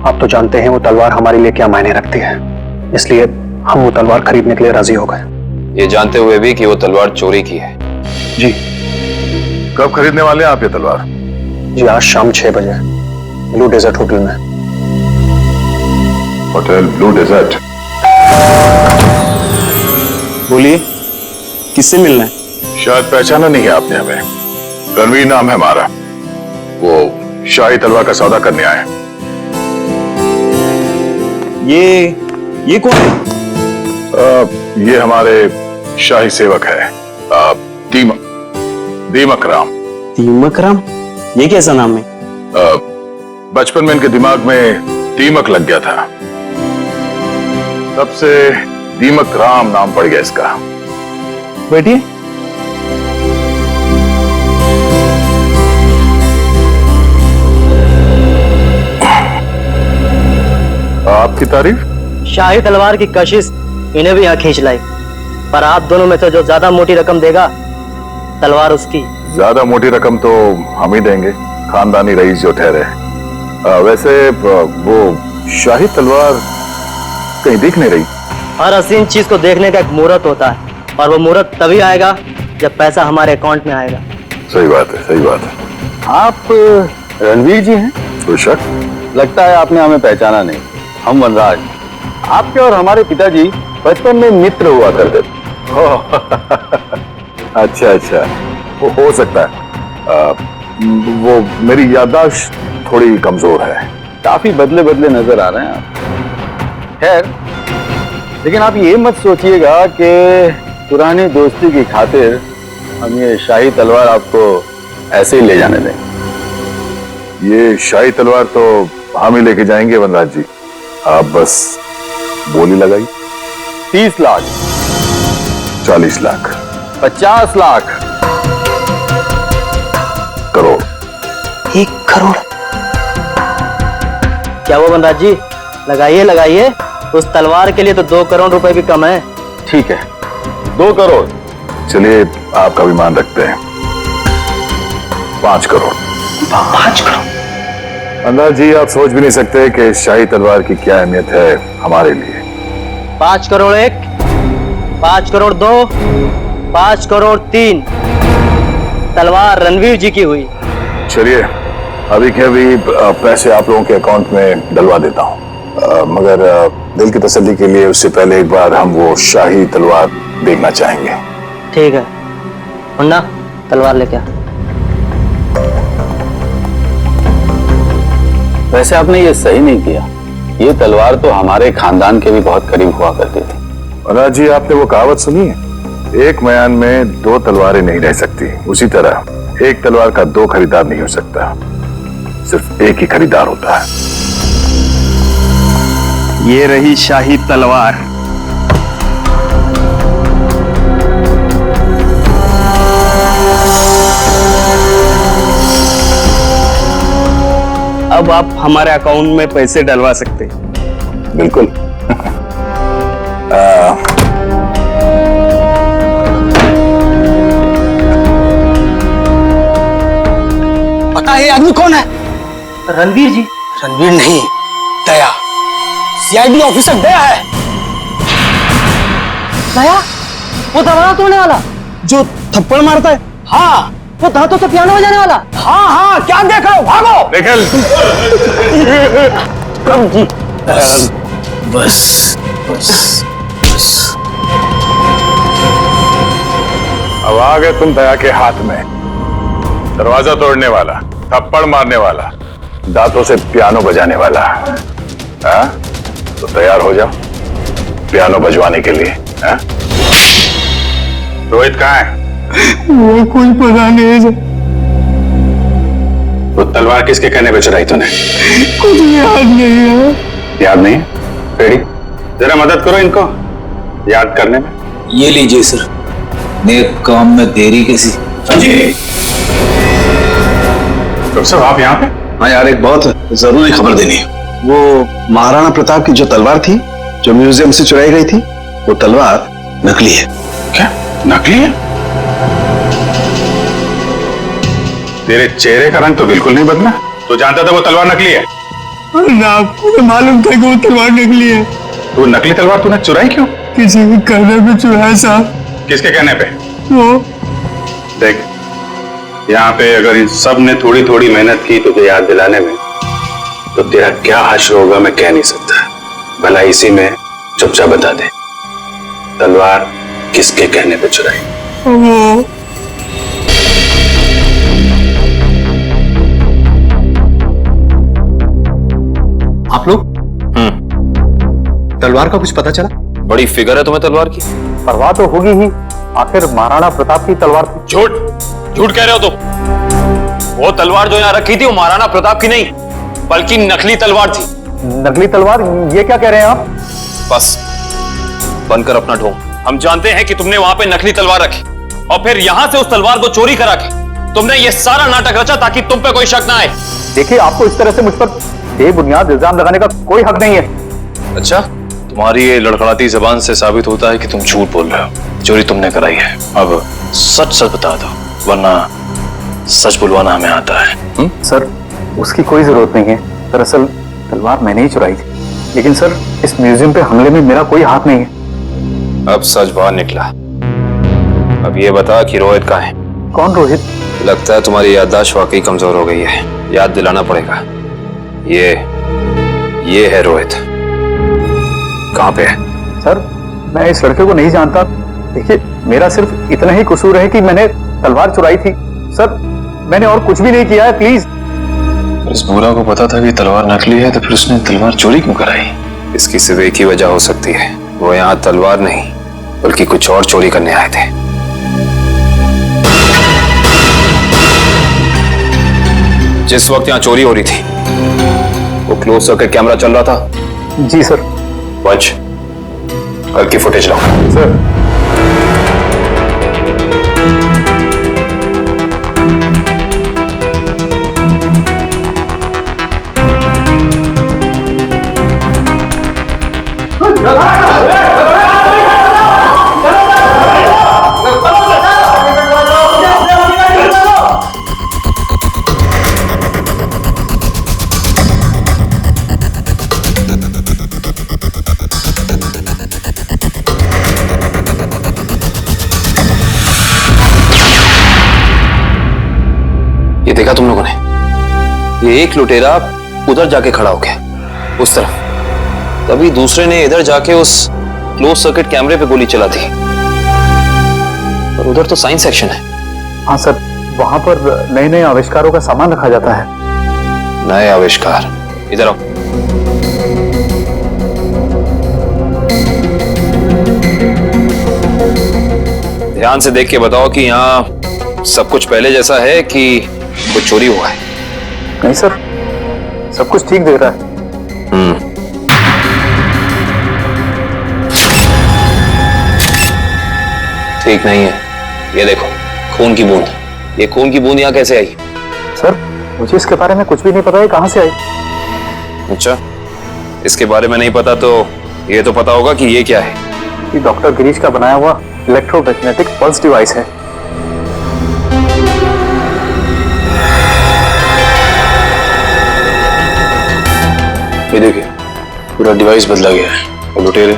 आप तो जानते हैं वो तलवार हमारे लिए क्या मायने रखती है, इसलिए हम वो तलवार खरीदने के लिए राजी हो गए। ये जानते हुए भी कि वो तलवार चोरी की है। जी। कब खरीदने वाले हैं आप ये तलवार? जी, आज शाम 6 बजे ब्लू डेजर्ट होटल में। Hotel blue desert? बोलिए, किससे मिलना है? शायद पहचाना नहीं है आपने हमें। रणवीर नाम है हमारा, वो शाही तलवार का सौदा करने आए। ये कौन है? ये हमारे शाही सेवक है, दीमक राम। दीमक राम? ये कैसा नाम है? बचपन में इनके दिमाग में दीमक लग गया था, तब से दीमक राम नाम पड़ गया इसका। बैठिए। आपकी तारीफ? शाही तलवार की कशिश इन्हें भी यहाँ खींच लाई, पर आप दोनों में से जो ज्यादा मोटी रकम देगा, तलवार उसकी। ज्यादा मोटी रकम तो हम ही देंगे, खानदानी रईस जो ठहरे। वैसे वो शाही तलवार कहीं दिख नहीं रही। हर हसीन चीज को देखने का एक मुहूर्त होता है, और वो मुहूर्त तभी आएगा जब पैसा हमारे अकाउंट में आएगा। सही बात है, सही बात है। आप रणवीर जी हैं? कोई शक? लगता है आपने हमें पहचाना नहीं। हम वनराज, आपके और हमारे पिताजी बचपन में मित्र हुआ करते थे। अच्छा अच्छा, वो हो सकता है। वो मेरी याददाश्त थोड़ी कमजोर है। काफी बदले बदले नजर आ रहे हैं आप। खैर, लेकिन आप ये मत सोचिएगा कि पुरानी दोस्ती की खातिर हम ये शाही तलवार आपको ऐसे ही ले जाने दें। ये शाही तलवार तो हम ही लेके जाएंगे वनराज जी, आप बस बोली लगाई। 30 लाख, 40 लाख, 50 लाख, करोड़। 1 करोड़? क्या वो वनराज जी, लगाइए लगाइए। उस तलवार के लिए तो 2 करोड़ रुपए भी कम है। ठीक है, 2 करोड़। चलिए, आपका भी मान रखते हैं। 5 करोड़। 5 करोड़? अंदाज जी आप सोच भी नहीं सकते कि शाही तलवार की क्या अहमियत है हमारे लिए। 5 करोड़ 1, 5 करोड़ 2, 5 करोड़ 3 तलवार रणवीर जी की हुई। चलिए अभी के अभी पैसे आप लोगों के अकाउंट में डलवा देता हूँ, मगर दिल की तसल्ली के लिए उससे पहले एक बार हम वो शाही तलवार देखना चाहेंगे। ठीक है मुन्ना, तलवार लेके आ। वैसे आपने ये सही नहीं किया, ये तलवार तो हमारे खानदान के भी बहुत करीब हुआ करती थी। अनाज जी आपने वो कहावत सुनी है, एक मयान में 2 तलवारें नहीं रह सकती, उसी तरह एक तलवार का 2 खरीदार नहीं हो सकता, सिर्फ एक ही खरीदार होता है। ये रही शाही तलवार। अब आप हमारे अकाउंट में पैसे डलवा सकते हैं। बिल्कुल। पता है ये आदमी कौन है? रणवीर जी। रणवीर नहीं, दया, सीआईडी ऑफिसर दया है। दया? वो दरवाजा तोड़ने वाला जो थप्पड़ मारता है? हाँ। वो दांतों से पियानो बजाने वाला? हाँ हाँ, क्या देख रहे हो, भागो। निकल। बस बस बस। अब आ गए तुम दया के हाथ में, दरवाजा तोड़ने वाला, थप्पड़ मारने वाला, दांतों से पियानो बजाने वाला। हाँ? तो तैयार हो जाओ पियानो बजवाने के लिए। हाँ? रोहित कहाँ है? वो कोई पता नहीं है। वो तलवार किसके कहने पे चुराई तूने? कुछ याद नहीं है। याद नहीं? पेड़ी, जरा मदद करो इनको याद करने में। ये लीजिए सर, नेक काम में देरी कैसी। डॉक्टर साहब आप यहाँ पे? हाँ यार, एक बहुत जरूरी खबर देनी है। वो महाराणा प्रताप की जो तलवार थी, जो म्यूजियम से चुराई गई थी, वो तलवार नकली है। क्या नकली है? तेरे चेहरे का रंग तो बिल्कुल नहीं बदला, तो जानता था वो तलवार नकली है? आपको मालूम था कि वो तलवार नकली है। तो नकली तलवार तूने चुराई क्यों? किसी के कहने पे चुराया साहब। किसके कहने पे? वो देख, यहाँ पे अगर इन सब ने थोड़ी थोड़ी मेहनत की तुझे याद दिलाने में, तो तेरा क्या हश्र होगा मैं कह नहीं सकता। भला इसी में चुपचाप बता दे, तलवार किसके कहने पे चुराई? वो आप लोग? तलवार का कुछ पता चला? बड़ी फिगर है तुम्हें तलवार की। परवाह तो होगी ही, आखिर महाराणा प्रताप की तलवार थी। झूठ कह रहे हो तुम। वो तलवार जो यहाँ रखी थी वो महाराणा प्रताप की नहीं, बल्कि नकली तलवार थी। नकली तलवार? ये क्या कह रहे हैं आप? बस बनकर अपना ढोंग। हम जानते हैं कि तुमने वहां पे नकली तलवार रखी और फिर यहां से उस तलवार को चोरी करा के तुमने ये सारा नाटक रचा ताकि तुम पे कोई शक ना आए। देखिए, आपको इस तरह से मुझ पर बेबुनियाद इल्जाम लगाने का कोई हक नहीं है। अच्छा, तुम्हारी ये लड़खड़ाती जबान से साबित होता है कि तुम झूठ बोल रहे हो। चोरी तुमने कराई है, अब सच सच बता दो, वरना सच बुलवाना हमें आता है। सर, उसकी कोई जरूरत नहीं है। दरअसल तलवार मैंने ही चुराई थी, लेकिन सर इस म्यूजियम पे हमले में मेरा कोई हाथ नहीं है। अब सच बाहर निकला। अब ये बता कि रोहित कहाँ है? कौन रोहित? लगता है तुम्हारी याददाश्त वाकई कमजोर हो गई है, याद दिलाना पड़ेगा। ये है रोहित। कहाँ पे है? सर, मैं इस लड़के को नहीं जानता। देखिए, मेरा सिर्फ इतना ही कसूर है कि मैंने तलवार चुराई थी। सर, मैंने और कुछ भी नहीं किया है, प्लीज। इस बुरा को पता था कि तलवार नकली है, तो फिर उसने तलवार चोरी क्यों कराई? इसकी सिर्फ एक ही वजह हो सकती है, वो यहाँ तलवार नहीं बल्कि कुछ और चोरी करने आए थे। जिस वक्त यहाँ चोरी हो रही थी वो क्लोज सर्किट कैमरा चल रहा था? जी सर। वंश, कल की फुटेज लाओ। सर। देखा तुम लोगों ने? ये एक लुटेरा उधर जाके खड़ा हो गया उस तरफ, तभी दूसरे ने इधर जाके उस क्लोज सर्किट कैमरे पे गोली चला दी। पर उधर तो साइंस सेक्शन है। हाँ सर, वहां पर नए नए आविष्कारों का सामान रखा जाता है। नए आविष्कार? इधर आओ। ध्यान से देख के बताओ कि यहाँ सब कुछ पहले जैसा है कि कुछ चोरी हुआ है? नहीं सर, सब कुछ ठीक दिख रहा है। ठीक नहीं है। ये देखो, खून की बूंद। ये खून की बूंद यहाँ कैसे आई? सर, मुझे इसके बारे में कुछ भी नहीं पता है, कहां से आई। अच्छा, इसके बारे में नहीं पता तो ये तो पता होगा कि ये क्या है। ये डॉक्टर गिरीश का बनाया हुआ इलेक्ट्रोमैग्नेटिक पल्स डिवाइस है। ये देखिए, पूरा डिवाइस बदला गया है और लुटेरे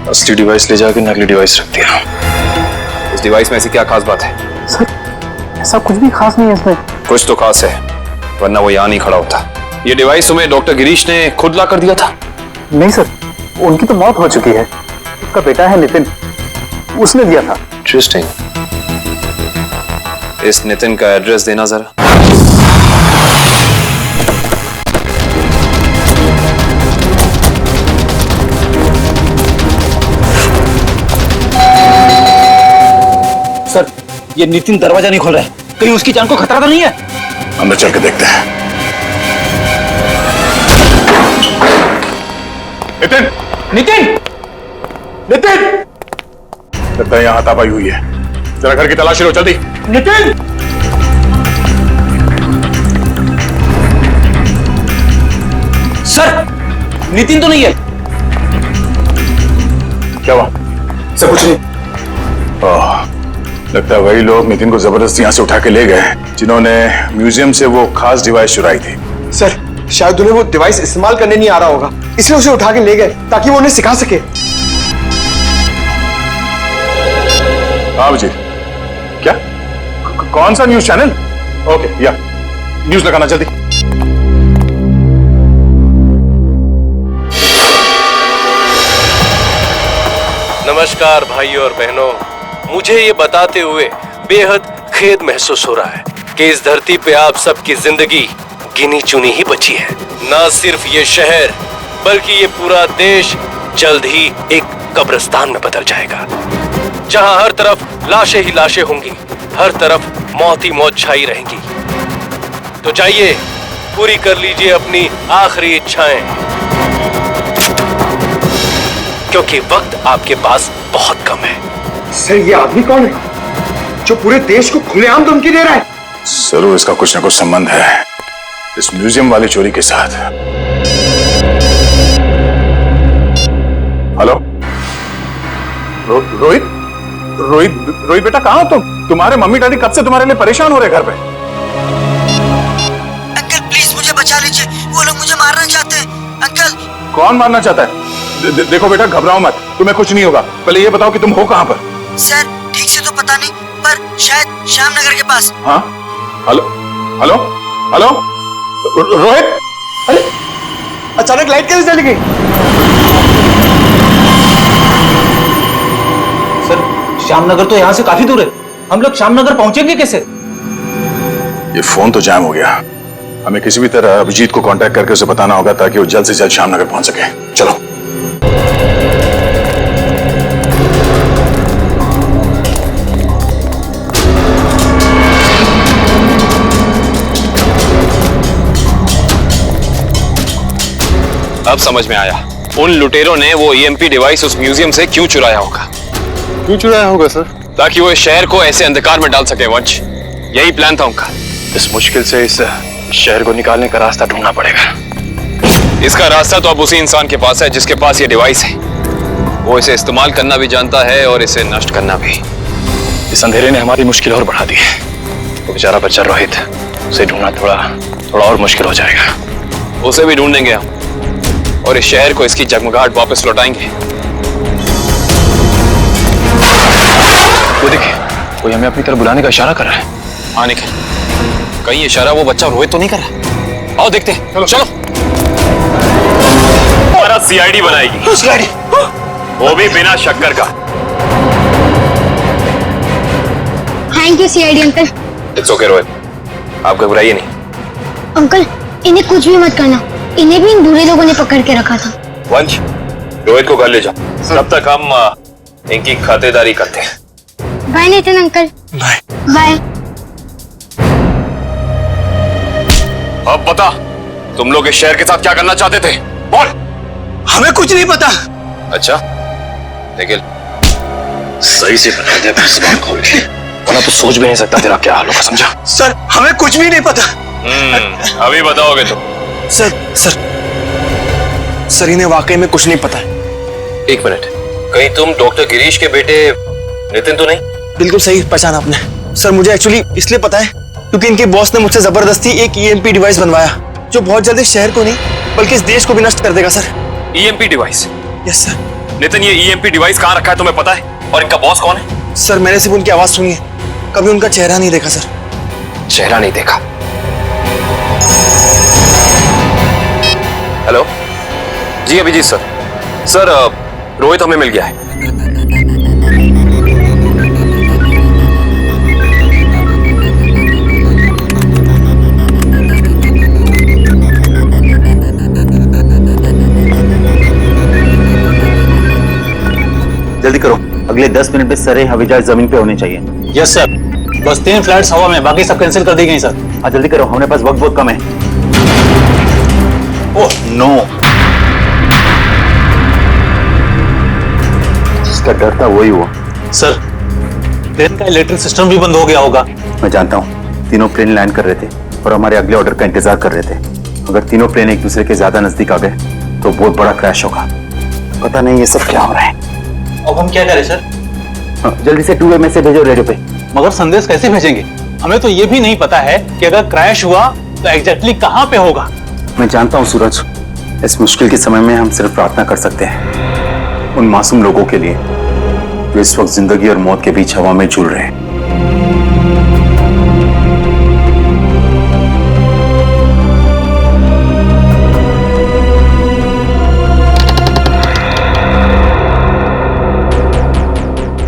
असली डिवाइस ले जाकर नकली डिवाइस रख दिया। इस डिवाइस में ऐसी क्या खास बात है? सर, ऐसा कुछ भी खास नहीं है इसमें। कुछ तो खास है, वरना वो यहाँ नहीं खड़ा होता। ये डिवाइस तुम्हें डॉक्टर गिरीश ने खुद ला कर दिया था? नहीं सर, उनकी तो मौत हो चुकी है। उसका बेटा है नितिन, उसने दिया था। इंटरेस्टिंग। इस नितिन का एड्रेस देना जरा। सर, ये नितिन दरवाजा नहीं खोल रहा है, कहीं उसकी जान को खतरा तो नहीं है? अंदर चल के देखते हैं। नितिन! नितिन! नितिन! लगता है यहाँ हाथापाई हुई है। जरा घर की तलाशी लो जल्दी। नितिन! सर, नितिन तो नहीं है। क्या हुआ? सर कुछ नहीं। लगता है वही लोग नितिन को जबरदस्ती यहाँ से उठा के ले गए जिन्होंने म्यूजियम से वो खास डिवाइस चुराई थी। सर, शायद उन्हें वो डिवाइस इस्तेमाल करने नहीं आ रहा होगा, इसलिए उसे उठा के ले गए ताकि वो उन्हें सिखा सके। हाँ अभिजीत, क्या? कौन सा न्यूज चैनल? ओके, या न्यूज लगाना जल्दी। नमस्कार भाइयों और बहनों, मुझे ये बताते हुए बेहद खेद महसूस हो रहा है कि इस धरती पे आप सबकी जिंदगी गिनी चुनी ही बची है। न सिर्फ ये शहर बल्कि ये पूरा देश जल्द ही एक कब्रिस्तान में बदल जाएगा, जहां हर तरफ लाशें ही लाशें होंगी, हर तरफ मौत ही मौत छाई रहेंगी। तो जाइए, पूरी कर लीजिए अपनी आखिरी इच्छाएं, क्योंकि वक्त आपके पास बहुत कम है। सर, ये आदमी कौन है जो पूरे देश को खुलेआम धमकी दे रहा है? जरूर इसका कुछ ना कुछ संबंध है इस म्यूजियम वाली चोरी के साथ। हेलो रोहित? रोहित बेटा, कहाँ हो तुम? तुम्हारे मम्मी डैडी कब से तुम्हारे लिए परेशान हो रहे घर पे। अंकल प्लीज मुझे बचा लीजिए, वो लोग मुझे मारना चाहते हैं। अंकल। कौन मारना चाहता है? देखो बेटा, घबराओ मत, तुम्हें कुछ नहीं होगा। पहले ये बताओ कि तुम हो कहाँ पर? सर, ठीक से तो पता नहीं, पर शायद श्यामनगर के पास। हाँ? Hello hello hello Rohit? अरे अचानक लाइट कैसे चली गई? सर, श्यामनगर तो यहाँ से काफी दूर है, हम लोग श्यामनगर पहुंचेंगे कैसे? ये फोन तो जैम हो गया। हमें किसी भी तरह अभिजीत को कांटेक्ट करके उसे बताना होगा ताकि वो जल्द से जल्द श्यामनगर पहुंच सके। चलो। अब समझ में आया, उन लुटेरों ने वो ईएमपी डिवाइस उस म्यूजियम से क्यों चुराया होगा। क्यों चुराया होगा सर? ताकि वो इस शहर को ऐसे अंधकार में डाल सके वंश। यही प्लान था उनका। इस मुश्किल से इस शहर को निकालने का रास्ता ढूंढना पड़ेगा। इसका रास्ता तो अब उसी इंसान के पास है जिसके पास ये डिवाइस है। वो इसे इस्तेमाल करना भी जानता है और इसे नष्ट करना भी। इस अंधेरे ने हमारी मुश्किल और बढ़ा दी है। वो बेचारा बच्चा रोहित, उसे ढूंढना थोड़ा और मुश्किल हो जाएगा। उसे भी ढूंढेंगे हम और इस शहर को इसकी जगमगाहट वापस लौटाएंगे। वो देखिए, कोई हमें अपनी तरफ बुलाने का इशारा कर रहा है। हाँ निखिल, कहीं इशारा वो बच्चा रोहित तो नहीं कर रहा? आओ देखते हैं। चलो। हमारा सीआईडी बनाएगी। सीआईडी? वो भी बिना शक्कर का। Thank you CID uncle. It's okay Rohit, आप घबराइए नहीं। अंकल इन्हें कुछ भी मत करना, इन्हें भी इन बुरे लोगों ने पकड़ के रखा था। वंश, रोहित को घर ले जाओ, तब तक हम इनकी खातेदारी करते हैं। Bye Nitin uncle. Bye. Bye. अब बता, तुम लोग इस शहर के साथ क्या करना चाहते थे? बोल। हमें कुछ नहीं पता। अच्छा, निखिल सही से बता दे अपनी जुबान खोल के, वरना तो सोच भी नहीं सकता तेरा क्या हाल होगा, समझा? सर हमें कुछ भी नहीं पता। अभी बताओगे तो? सर इन्हें वाकई में कुछ नहीं पता है। एक मिनट, कहीं तुम डॉक्टर गिरीश के बेटे नितिन तो नहीं? बिल्कुल सही पहचाना आपने। सर मुझे एक्चुअली इसलिए पता है क्योंकि इनके बॉस ने मुझसे जबरदस्ती एक ईएमपी डिवाइस बनवाया जो बहुत जल्दी शहर को नहीं बल्कि इस देश को भी नष्ट कर देगा। Sir EMP device? Yes sir. Nitin, ये ईएमपी डिवाइस कहाँ रखा है तुम्हें पता है? और इनका बॉस कौन है? सर मैंने सिर्फ उनकी आवाज सुनी है, कभी उनका चेहरा नहीं देखा। सर चेहरा नहीं देखा? हेलो जी, अभिजीत सर। सर रोहित हमें मिल गया है। जल्दी करो, अगले 10 मिनट में सारे हवाई जहाज जमीन पे होने चाहिए। Yes sir. बस 3 फ्लाइट्स हवा में, बाकी सब कैंसिल कर दी गई सर। हाँ जल्दी करो, हमारे पास वक्त बहुत कम है। ओह नो, जिसका डर था वही हुआ। सर प्लेन का इलेक्ट्रिक सिस्टम भी बंद हो गया होगा। मैं जानता हूँ, तीनों प्लेन लैंड कर रहे थे और हमारे अगले ऑर्डर का इंतजार कर रहे थे। अगर तीनों प्लेन एक दूसरे के ज्यादा नजदीक आ गए तो बहुत बड़ा क्रैश होगा। पता नहीं ये सब क्या हो रहा है। अब हम क्या करें सर? हाँ, जल्दी से 2 मैसेज भेजो रेडियो पे। मगर संदेश कैसे भेजेंगे? हमें तो ये भी नहीं पता है कि अगर क्रैश हुआ तो एग्जैक्टली कहाँ पे होगा। मैं जानता हूँ सूरज, इस मुश्किल के समय में हम सिर्फ प्रार्थना कर सकते हैं उन मासूम लोगों के लिए जो इस वक्त जिंदगी और मौत के बीच हवा में झूल रहे हैं।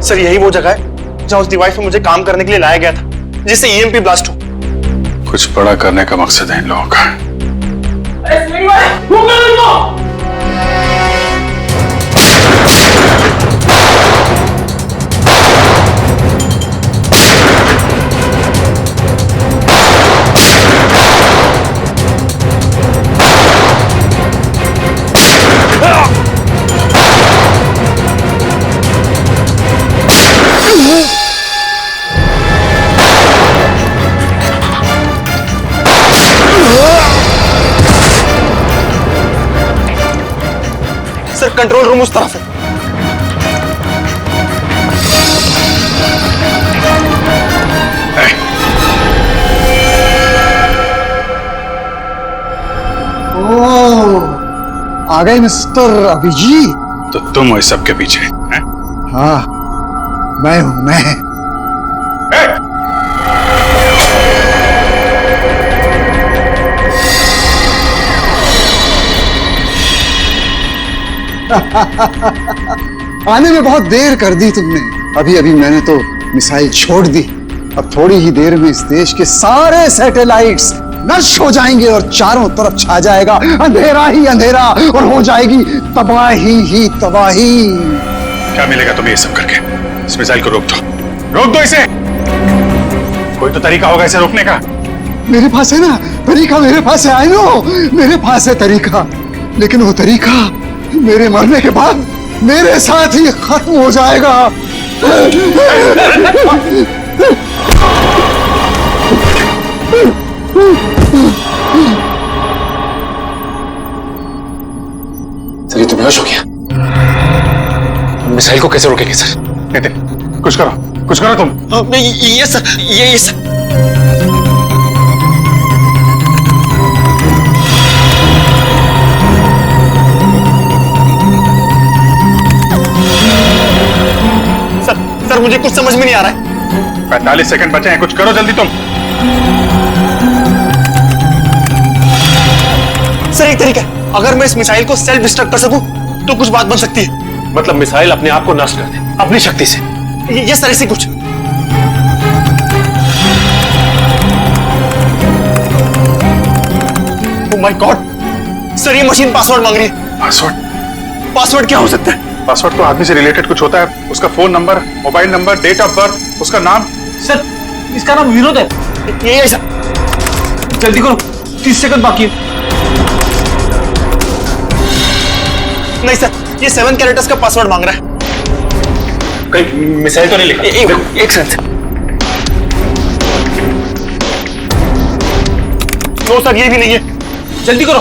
सर यही वो जगह है जहां उस डिवाइस पे मुझे काम करने के लिए लाया गया था जिससे ईएमपी ब्लास्ट हो। कुछ बड़ा करने का मकसद है इन लोगों का। सर कंट्रोल रूम उस तरफ है। आ गए मिस्टर अभिजीत। तो तुम हो इस सब के पीछे हैं? हाँ मैं हूं मैं। आने में बहुत देर कर दी तुमने। अभी अभी मैंने तो मिसाइल छोड़ दी। अब थोड़ी ही देर में इस देश के सारे सैटेलाइट्स नष्ट हो जाएंगे और चारों तरफ छा जाएगा अंधेरा ही अंधेरा और हो जाएगी तबाही ही तबाही। क्या मिलेगा तुम्हें ये सब करके? इस मिसाइल को रोक दो इसे। कोई तो तरीका होगा इसे रोकने का। मेरे पास है ना तरीका, मेरे पास है। आई नो मेरे पास है तरीका, लेकिन वो तरीका मेरे मरने के बाद मेरे साथ ही खत्म हो जाएगा। सर ये तो बेहोश हो गया। मिसाइल को कैसे रोकेंगे सर? नितिन कुछ करो तुम। ये सर ये सर। सर मुझे कुछ समझ में नहीं आ रहा है। 45 सेकंड बचे हैं, कुछ करो जल्दी तुम। सर एक तरीका है, अगर मैं इस मिसाइल को सेल्फ डिस्ट्रक्ट कर सकूं तो कुछ बात बन सकती है। मतलब मिसाइल अपने आप को नष्ट कर दे अपनी शक्ति से? ये सर ऐसे कुछ। ओह माय गॉड सर, ये मशीन पासवर्ड मांग रही है। पासवर्ड? पासवर्ड क्या हो सकता है? पासवर्ड तो आदमी से रिलेटेड कुछ होता है, उसका phone number, mobile number, date of birth, उसका नाम। सर इसका नाम विनोद है। ये ऐसा, जल्दी करो 30 सेकंड बाकी है। नहीं सर, ये 7 कैरेक्टर्स का पासवर्ड मांग रहा है। कहीं मिसाइल तो नहीं लिखा? एक सेकंड। नो सर, ये भी नहीं है। जल्दी करो।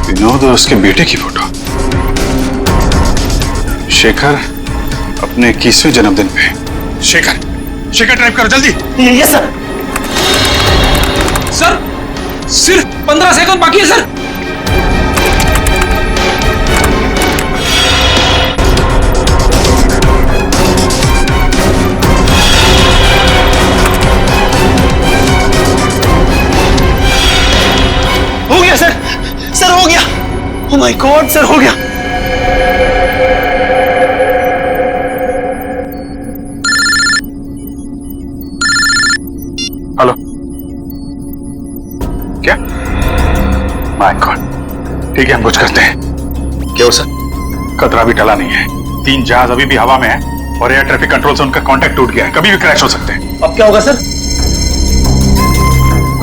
विनोद और उसके बेटे की फोटो। शेखर अपने 21वें जन्मदिन पे। शेखर, शेखर टाइप करो जल्दी। ये सर। सर सिर्फ 15 सेकंड बाकी है सर। हो गया सर, सर हो गया। ओह माय गॉड सर, हो गया। हेलो, क्या? माय गॉड, ठीक है हम कुछ करते हैं। क्या हो सर? खतरा भी टला नहीं है, 3 जहाज अभी भी हवा में है और एयर ट्रैफिक कंट्रोल से उनका कांटेक्ट टूट गया है, कभी भी क्रैश हो सकते हैं। अब क्या होगा सर?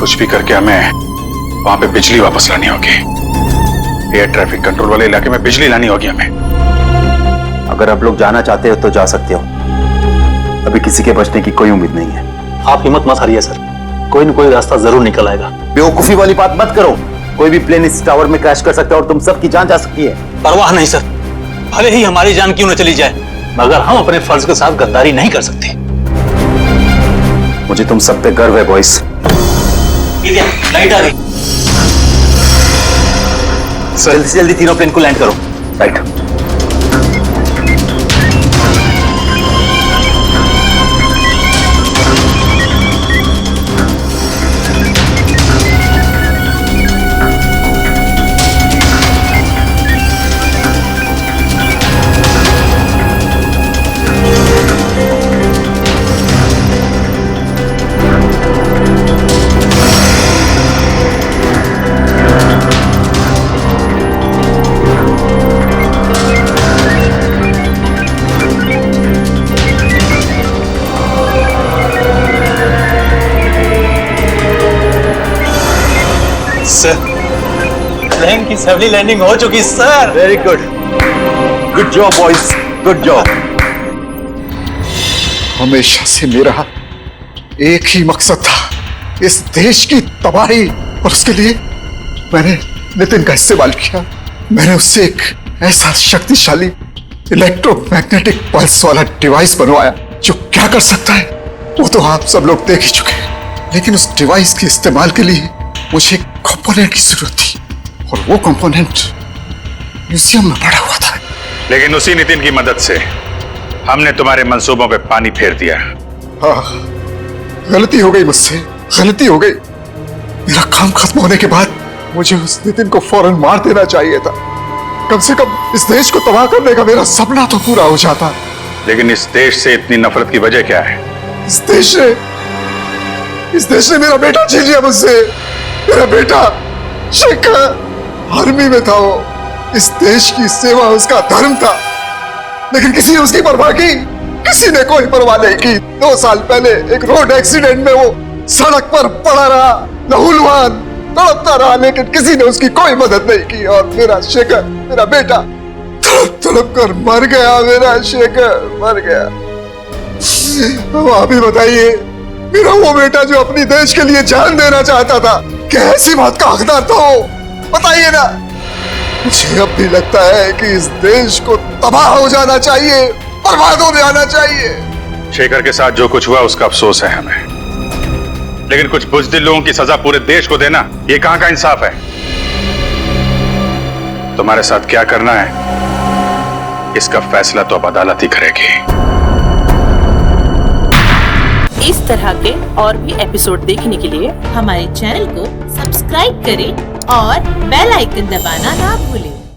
कुछ भी करके हमें वहां पे बिजली वापस लानी होगी। एयर ट्रैफिक कंट्रोल वाले इलाके में बिजली लानी होगी हमें। अगर आप लोग जाना चाहते हो तो जा सकते हो, अभी किसी के बचने की कोई उम्मीद नहीं है। आप हिम्मत मत हारिए सर, कोई न कोई रास्ता जरूर निकल आएगा। बेवकूफी वाली बात मत करो, कोई भी प्लेन इस टावर में क्रैश कर सकता है और तुम सबकी जान जा सकती है। परवाह नहीं सर, भले ही हमारी जान क्यों न चली जाए, मगर हम अपने फर्ज के साथ गद्दारी नहीं कर सकते। मुझे तुम सब पे गर्व है बॉयज। लाइट आ गई। जल्दी से जल्दी तीनों प्लेन को लैंड करो। राइट। सर प्लेन की सफली लैंडिंग हो चुकी sir. Very good, good job boys, good job. हमेशा से मेरा एक ही मकसद था, इस देश की तबाही, और उसके लिए मैंने नितिन का इस्तेमाल किया। मैंने उससे एक ऐसा शक्तिशाली इलेक्ट्रोमैग्नेटिक पल्स वाला डिवाइस बनवाया जो क्या कर सकता है वो तो आप सब लोग देख ही चुके हैं। लेकिन उस डिवाइस के इस्तेमाल के लिए मुझे एक कंपोनेंट की जरूरत थी, और वो कंपोनेंट म्यूजियम में पड़ा हुआ था। लेकिन उसी नितिन की मदद से हमने तुम्हारे मंसूबों पे पानी फेर दिया। हाँ, गलती हो गई मुझसे, गलती हो गई। मेरा काम खत्म होने के बाद मुझे उस नितिन को फौरन मार देना चाहिए था। कम से कम इस देश को तबाह करने का मेरा सपना तो पूरा हो जाता। लेकिन इस देश से इतनी नफरत की वजह क्या है? इस देश ने मेरा बेटा छीन लिया मुझसे। मेरा बेटा शेखर आर्मी में था, वो इस देश की सेवा उसका धर्म था, लेकिन किसी ने उसकी परवाह की? किसी ने कोई परवाह नहीं की। 2 साल पहले एक रोड एक्सीडेंट में वो सड़क पर पड़ा रहा, लहूलुहान तड़पता रहा, लेकिन किसी ने उसकी कोई मदद नहीं की। और मेरा शेखर, मेरा बेटा तड़प तड़प कर मर गया। मेरा शेखर मर गया। अब आप ही बताइए, मेरा वो बेटा जो अपनी देश के लिए जान देना चाहता था, क्या ऐसी बात का हकदार था वो? बताइए ना। मुझे अब भी लगता है कि इस देश को तबाह हो जाना चाहिए, बर्बाद हो जाना चाहिए। शेखर के साथ जो कुछ हुआ उसका अफसोस है हमें, लेकिन कुछ बुज़दिल लोगों की सजा पूरे देश को देना ये कहां का इंसाफ है? तुम्हारे साथ क्या करना है इसका फैसला तो अब अदालत ही करेगी। इस तरह के और भी एपिसोड देखने के लिए हमारे चैनल को सब्सक्राइब करें और बेल आइकन दबाना ना भूलें।